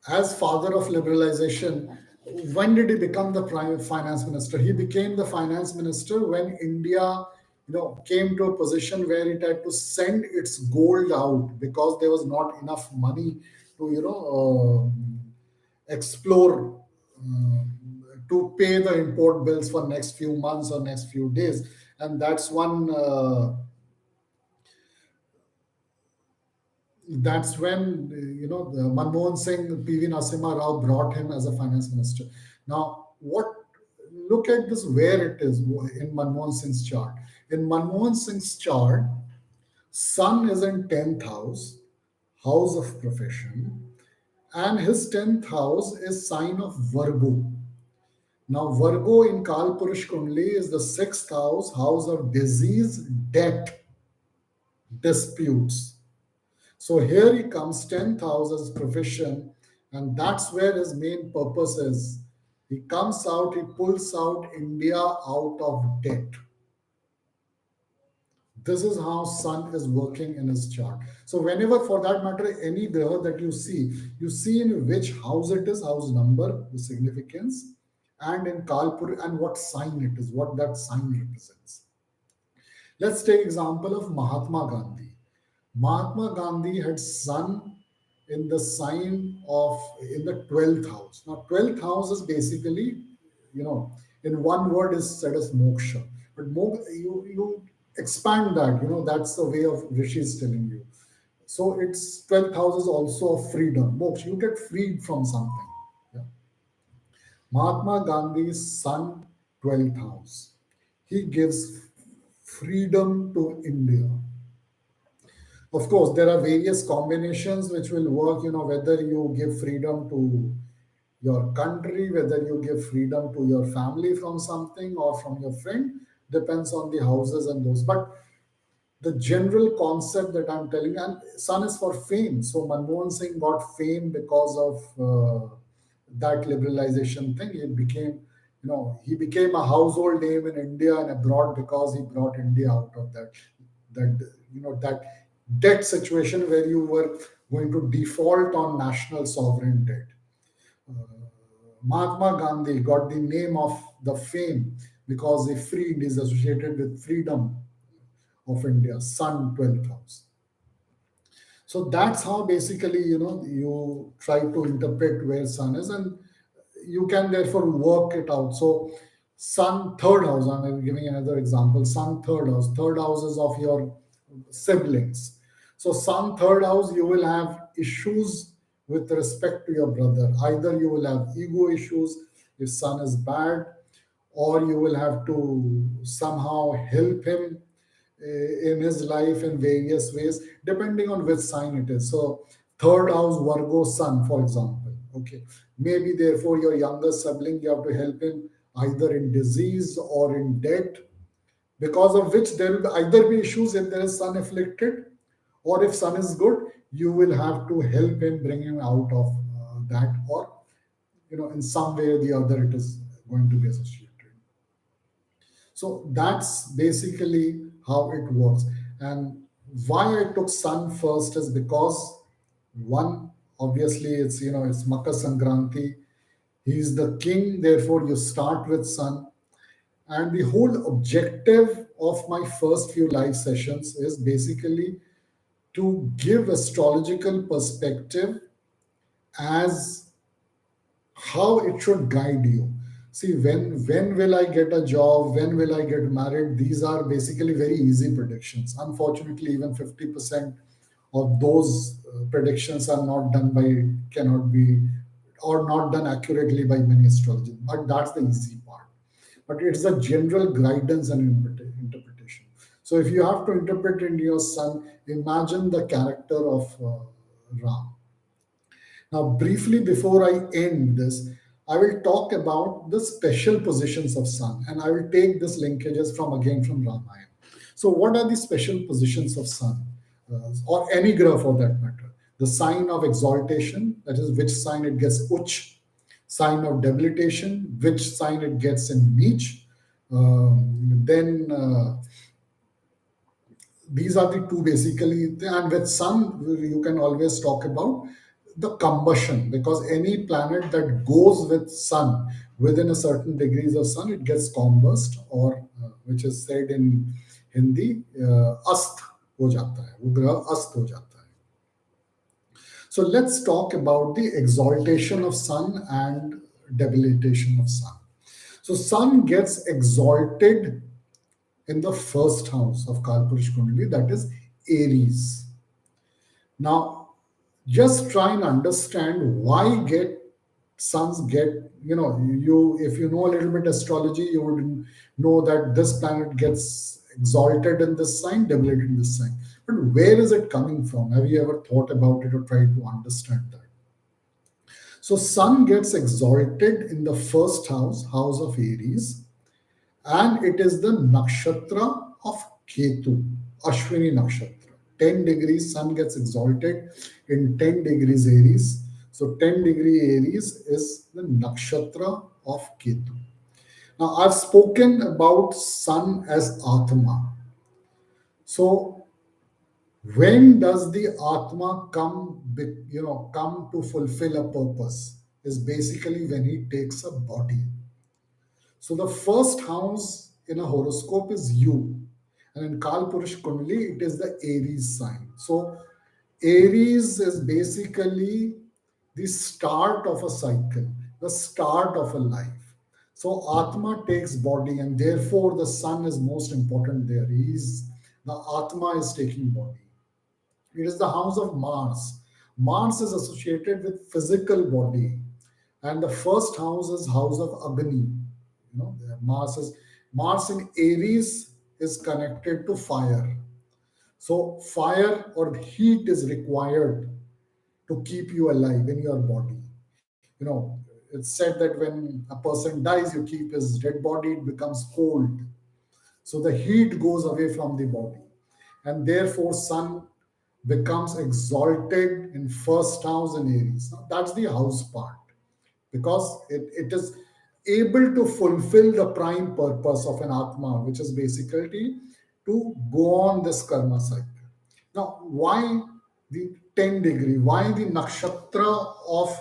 as father of liberalization, when did he become the prime finance minister? He became the finance minister when India, came to a position where it had to send its gold out because there was not enough money to, explore, to pay the import bills for next few months or next few days. And that's when the Manmohan Singh, PV Narasimha Rao brought him as a finance minister. Now, look at this where it is in Manmohan Singh's chart. In Manmohan Singh's chart, Sun is in 10th house, house of profession, and his 10th house is sign of Virgo. Now, Virgo in Kalpurush Kundli is the 6th house, house of disease, debt, disputes. So here he comes, 10th house as profession, and that's where his main purpose is. He comes out, he pulls out India out of debt. This is how Sun is working in his chart. So whenever, for that matter, any graha that you see in which house it is, house number, the significance, and in Kalpur and what sign it is, what that sign represents. Let's take example of Mahatma Gandhi. Mahatma Gandhi had sun in the sign of in the 12th house. Now, 12th house is basically, you know, in one word is said as moksha. But you expand that, that's the way of Rishi is telling you. So it's 12th house is also a freedom. Moksha, you get freed from something. Yeah. Mahatma Gandhi's sun, 12th house. He gives freedom to India. Of course, there are various combinations which will work, whether you give freedom to your country, whether you give freedom to your family from something or from your friend, depends on the houses and those. But the general concept that I'm telling, and Sun is for fame. So Manmohan Singh got fame because of that liberalization thing. He became a household name in India and abroad because he brought India out of that debt situation where you were going to default on national sovereign debt. Uh, Mahatma Gandhi got the name of the fame because he freed is associated with freedom of India, Sun 12th house. So that's how basically you try to interpret where Sun is, and you can therefore work it out. So Sun, third house, I'm giving another example. Sun, third house. Third house is of your siblings. So, sun, third house, you will have issues with respect to your brother. Either you will have ego issues if sun is bad, or you will have to somehow help him in his life in various ways, depending on which sign it is. So, third house, Virgo sun, for example. Okay. Maybe, therefore, your younger sibling, you have to help him either in disease or in debt, because of which there will either be issues if there is sun afflicted, or if sun is good, you will have to help him bring him out of that, or in some way or the other, it is going to be associated. So that's basically how it works. And why I took sun first is because, one, obviously it's Makar Sankranti. He's the king, therefore you start with sun. And the whole objective of my first few live sessions is basically to give astrological perspective as how it should guide you. See, when will I get a job? When will I get married? These are basically very easy predictions. Unfortunately, even 50% of those predictions are not done by cannot be or not done accurately by many astrologers. But that's the easy part. But it's a general guidance and interpretation. So if you have to interpret in your sun, imagine the character of Ram. Now, briefly before I end this, I will talk about the special positions of Sun, and I will take this linkages from again from Ramayana. So, what are the special positions of Sun, or any graha for that matter? The sign of exaltation, that is, which sign it gets Uch; sign of debilitation, which sign it gets in Neech. Then these are the two basically, and with sun you can always talk about the combustion, because any planet that goes with sun within a certain degrees of sun, it gets combust, or which is said in Hindi, ast ho jata hai, wo grah ast ho jata hai. So let's talk about the exaltation of sun and debilitation of sun. So sun gets exalted in the first house of Kalpurish Kundali, that is Aries. Now, just try and understand why get suns get, you if you know a little bit astrology, you would know that this planet gets exalted in this sign, debilitated in this sign. But where is it coming from? Have you ever thought about it or tried to understand that? So sun gets exalted in the first house, house of Aries, and it is the nakshatra of Ketu, Ashwini nakshatra. 10 degrees sun gets exalted in 10 degrees Aries. So 10-degree Aries is the nakshatra of Ketu. Now I've spoken about sun as Atma. So when does the Atma come to fulfill a purpose? Is basically when he takes a body. So the first house in a horoscope is you. And in Kalpurish Kundli, it is the Aries sign. So Aries is basically the start of a cycle, the start of a life. So Atma takes body, and therefore the sun is most important there. The Atma is taking body. It is the house of Mars. Mars is associated with physical body, and the first house is house of Agni. Mars in Aries is connected to fire. So fire or heat is required to keep you alive in your body. It's said that when a person dies, you keep his dead body; it becomes cold. So the heat goes away from the body, and therefore sun becomes exalted in first house in Aries. Now, that's the house part, because it is able to fulfill the prime purpose of an Atma, which is basically to go on this karma cycle. Now, why the 10 degree? Why the nakshatra of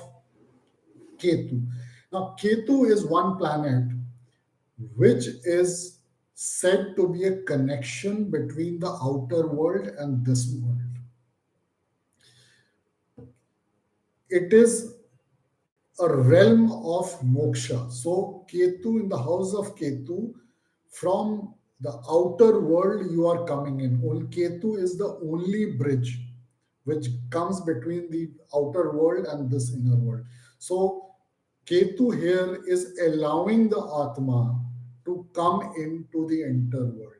Ketu? Now, Ketu is one planet which is said to be a connection between the outer world and this world. It is a realm of moksha. So, Ketu, in the house of Ketu, from the outer world you are coming in. Only Ketu is the only bridge which comes between the outer world and this inner world. So, Ketu here is allowing the Atma to come into the inner world.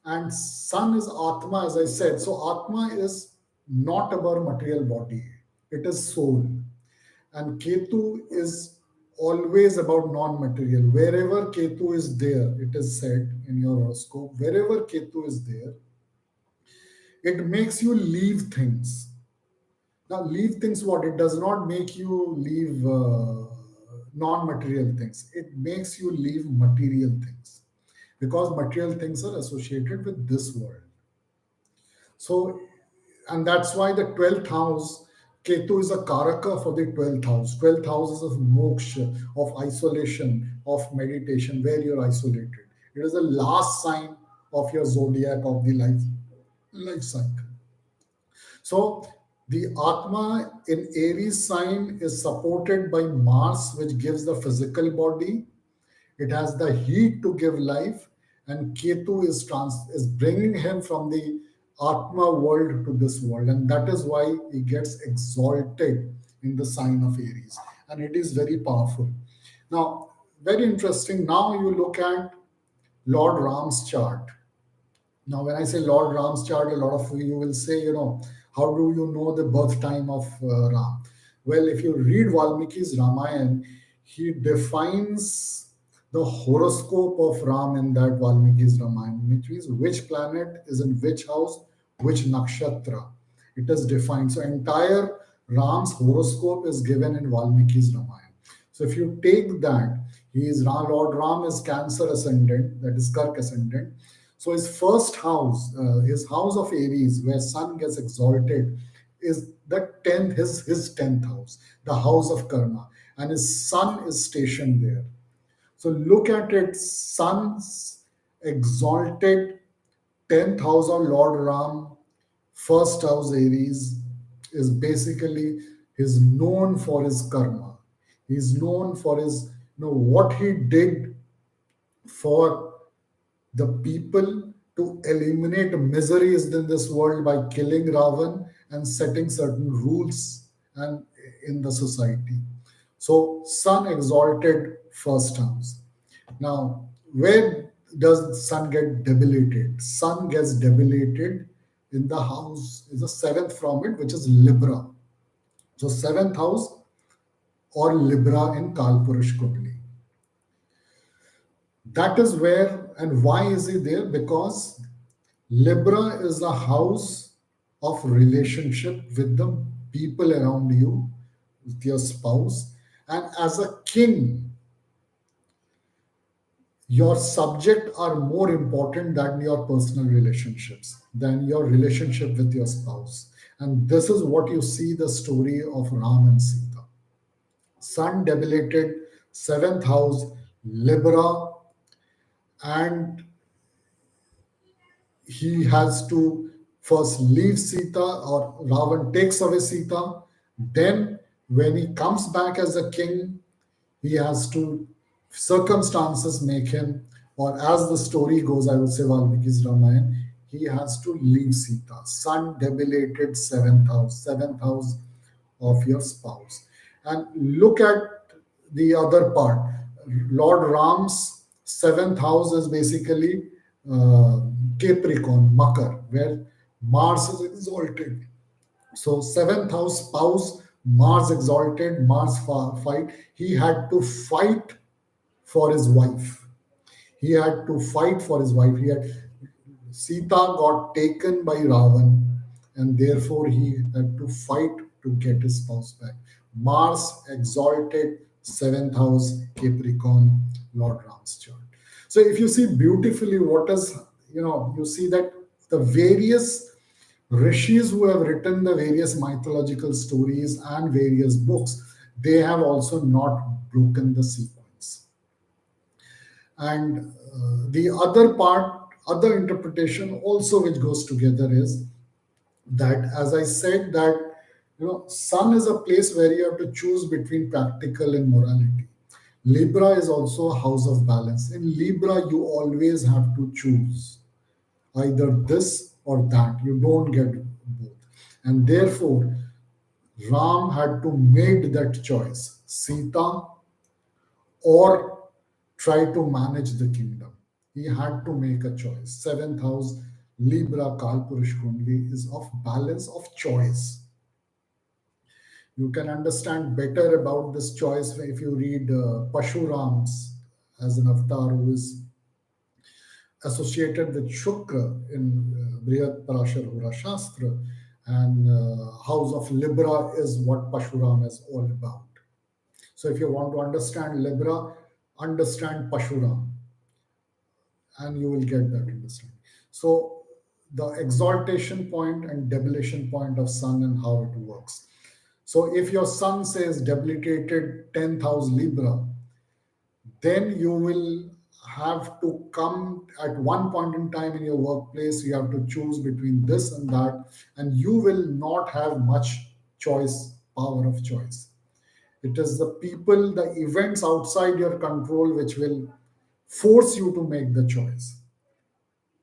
And Sun is Atma, as I said. So, Atma is not about material body, it is soul. And Ketu is always about non-material. Wherever Ketu is there, it is said in your horoscope, wherever Ketu is there, it makes you leave things. Now, leave things what? It does not make you leave non-material things. It makes you leave material things because material things are associated with this world. So, and that's why the 12th house, Ketu is a karaka for the 12th house. 12th house is of moksha, of isolation, of meditation, where you're isolated. It is the last sign of your zodiac of the life cycle. So the Atma in Aries sign is supported by Mars, which gives the physical body. It has the heat to give life, and Ketu is bringing him from the Atma world to this world, and that is why he gets exalted in the sign of Aries, and it is very powerful. Now, very interesting. Now you look at Lord Ram's chart. Now, when I say Lord Ram's chart, a lot of you will say, how do you know the birth time of Ram? Well, if you read Valmiki's Ramayana, he defines the horoscope of Ram in that Valmiki's Ramayana, which means which planet is in which house, which nakshatra. It is defined. So, entire Ram's horoscope is given in Valmiki's Ramayana. So, if you take that, he is Lord Ram is Cancer ascendant, that is Kark ascendant. So his first house, his house of Aries, where Sun gets exalted, is the tenth, his 10th house, the house of karma, and his Sun is stationed there. So look at it, Sun's exalted 10th house of Lord Ram, first house Aries, is basically he's known for his karma. He's known for his, what he did for the people to eliminate miseries in this world by killing Ravan and setting certain rules and in the society. So Sun exalted first house. Now, where does Sun get debilitated? Sun gets debilitated in the house, is the seventh from it, which is Libra. So seventh house or Libra in Kalpurush Kundli. That is where, and why is he there? Because Libra is a house of relationship with the people around you, with your spouse. And as a king, your subject are more important than your personal relationships, than your relationship with your spouse. And this is what you see the story of Ram and Sita. Sun debilitated, seventh house, Libra, and he has to first leave Sita, or Ravan takes away Sita. Then, when he comes back as a king, he has to, circumstances make him, or as the story goes, I would say Valmiki's Ramayana, he has to leave Sita. Sun debilitated seventh house of your spouse. And look at the other part. Lord Ram's seventh house is basically uh, Capricorn, Makar, where Mars is exalted. So seventh house spouse, Mars exalted, Mars fight. He had to fight for his wife. He had to fight for his wife. He had Sita got taken by Ravan, and therefore he had to fight to get his spouse back. Mars exalted seventh house Capricorn, Lord Ram's chart. So if you see beautifully what is, you see that the various rishis who have written the various mythological stories and various books, they have also not broken the sequence. And the other part, other interpretation also which goes together is that, as I said, that Sun is a place where you have to choose between practical and morality. Libra is also a house of balance. In Libra, you always have to choose either this or that. You don't get both. And therefore, Ram had to make that choice. Sita or try to manage the kingdom. He had to make a choice. Seventh house, Libra Kalpurush Kundli is of balance of choice. You can understand better about this choice if you read Pashurams as an avatar who is associated with Shukra in Brihat Parashar Hura Shastra. And house of Libra is what Pashuram is all about. So if you want to understand Libra, understand Pashuram, and you will get that understanding. So the exaltation point and debilitation point of sun and how it works. So if your sun says debilitated 10th house Libra, then you will have to come at one point in time in your workplace. You have to choose between this and that, and you will not have much choice, power of choice. It is the people, the events outside your control which will force you to make the choice.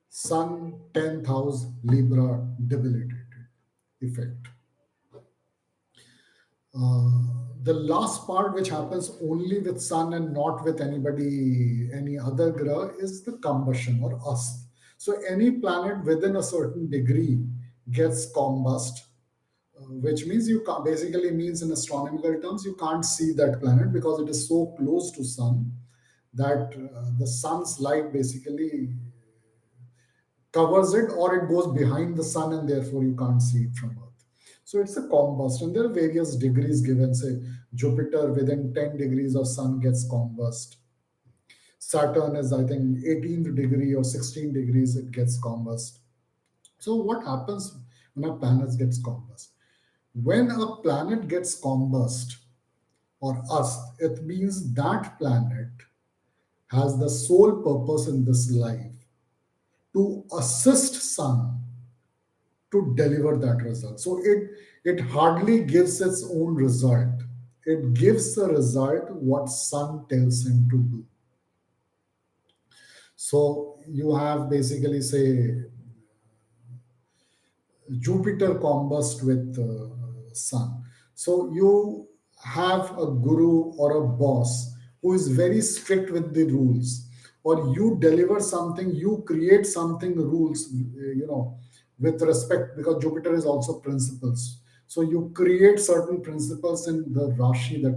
Sun 10th house Libra debilitated effect. The last part, which happens only with Sun and not with anybody, any other Graha, is the combustion or ast. So any planet within a certain degree gets combust, which means you can't, basically means in astronomical terms you can't see that planet because it is so close to Sun that the Sun's light basically covers it, or it goes behind the sun and therefore you can't see it from Earth. So it's a combust, and there are various degrees given. Say Jupiter within 10 degrees of sun gets combust. Saturn is, I think, 18th degree or 16 degrees, it gets combust. So what happens when a planet gets combust? When a planet gets combust or us, it means that planet has the sole purpose in this life to assist sun to deliver that result. So it hardly gives its own result. It gives the result what sun tells him to do. So you have basically say Jupiter combust with Sun. So you have a guru or a boss who is very strict with the rules, or you deliver something, you create something rules, with respect, because Jupiter is also principles. So you create certain principles in the Rashi that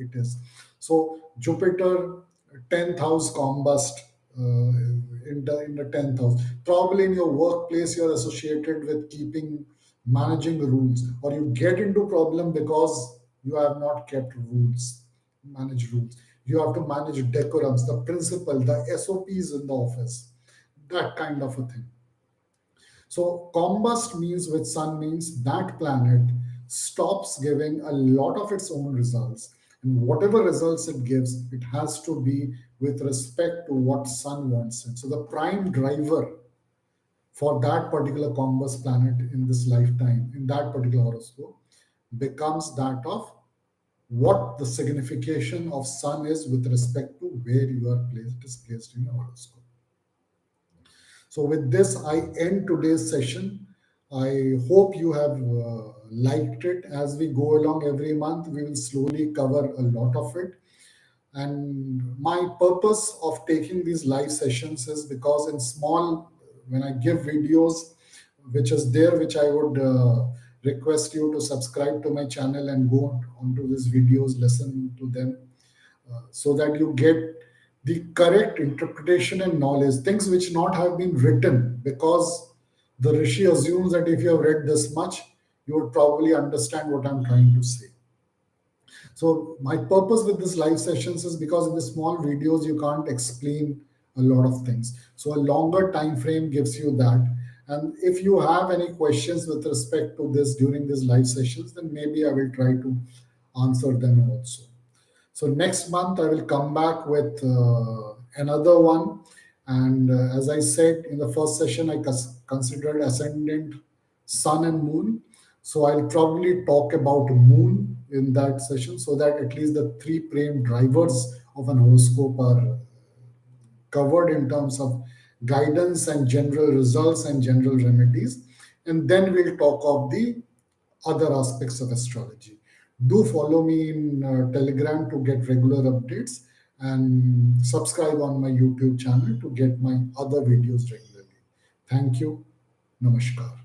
it is. So Jupiter 10th house combust in the 10th house. Probably in your workplace, you're associated with managing rules, or you get into problem because you have not kept rules, manage rules. You have to manage decorums, the principle, the SOPs in the office, that kind of a thing. So combust means with sun means that planet stops giving a lot of its own results. And whatever results it gives, it has to be with respect to what sun wants it. So the prime driver for that particular combust planet in this lifetime, in that particular horoscope, becomes that of what the signification of sun is with respect to where you are placed, it is placed in your horoscope. So, with this, I end today's session. I hope you have liked it. As we go along every month, we will slowly cover a lot of it. And my purpose of taking these live sessions is because in small, when I give videos, which is there, which I would request you to subscribe to my channel and go onto these videos, listen to them, so that you get the correct interpretation and knowledge, things which not have been written, because the Rishi assumes that if you have read this much, you would probably understand what I'm trying to say. So my purpose with this live sessions is because in the small videos you can't explain a lot of things. So a longer time frame gives you that. And if you have any questions with respect to this during these live sessions, then maybe I will try to answer them also. So next month I will come back with another one. And as I said in the first session, I considered ascendant sun and moon. So I'll probably talk about moon in that session so that at least the three prime drivers of an horoscope are covered in terms of guidance and general results and general remedies. And then we'll talk of the other aspects of astrology. Do follow me in Telegram to get regular updates and subscribe on my YouTube channel to get my other videos regularly. Thank you. Namaskar.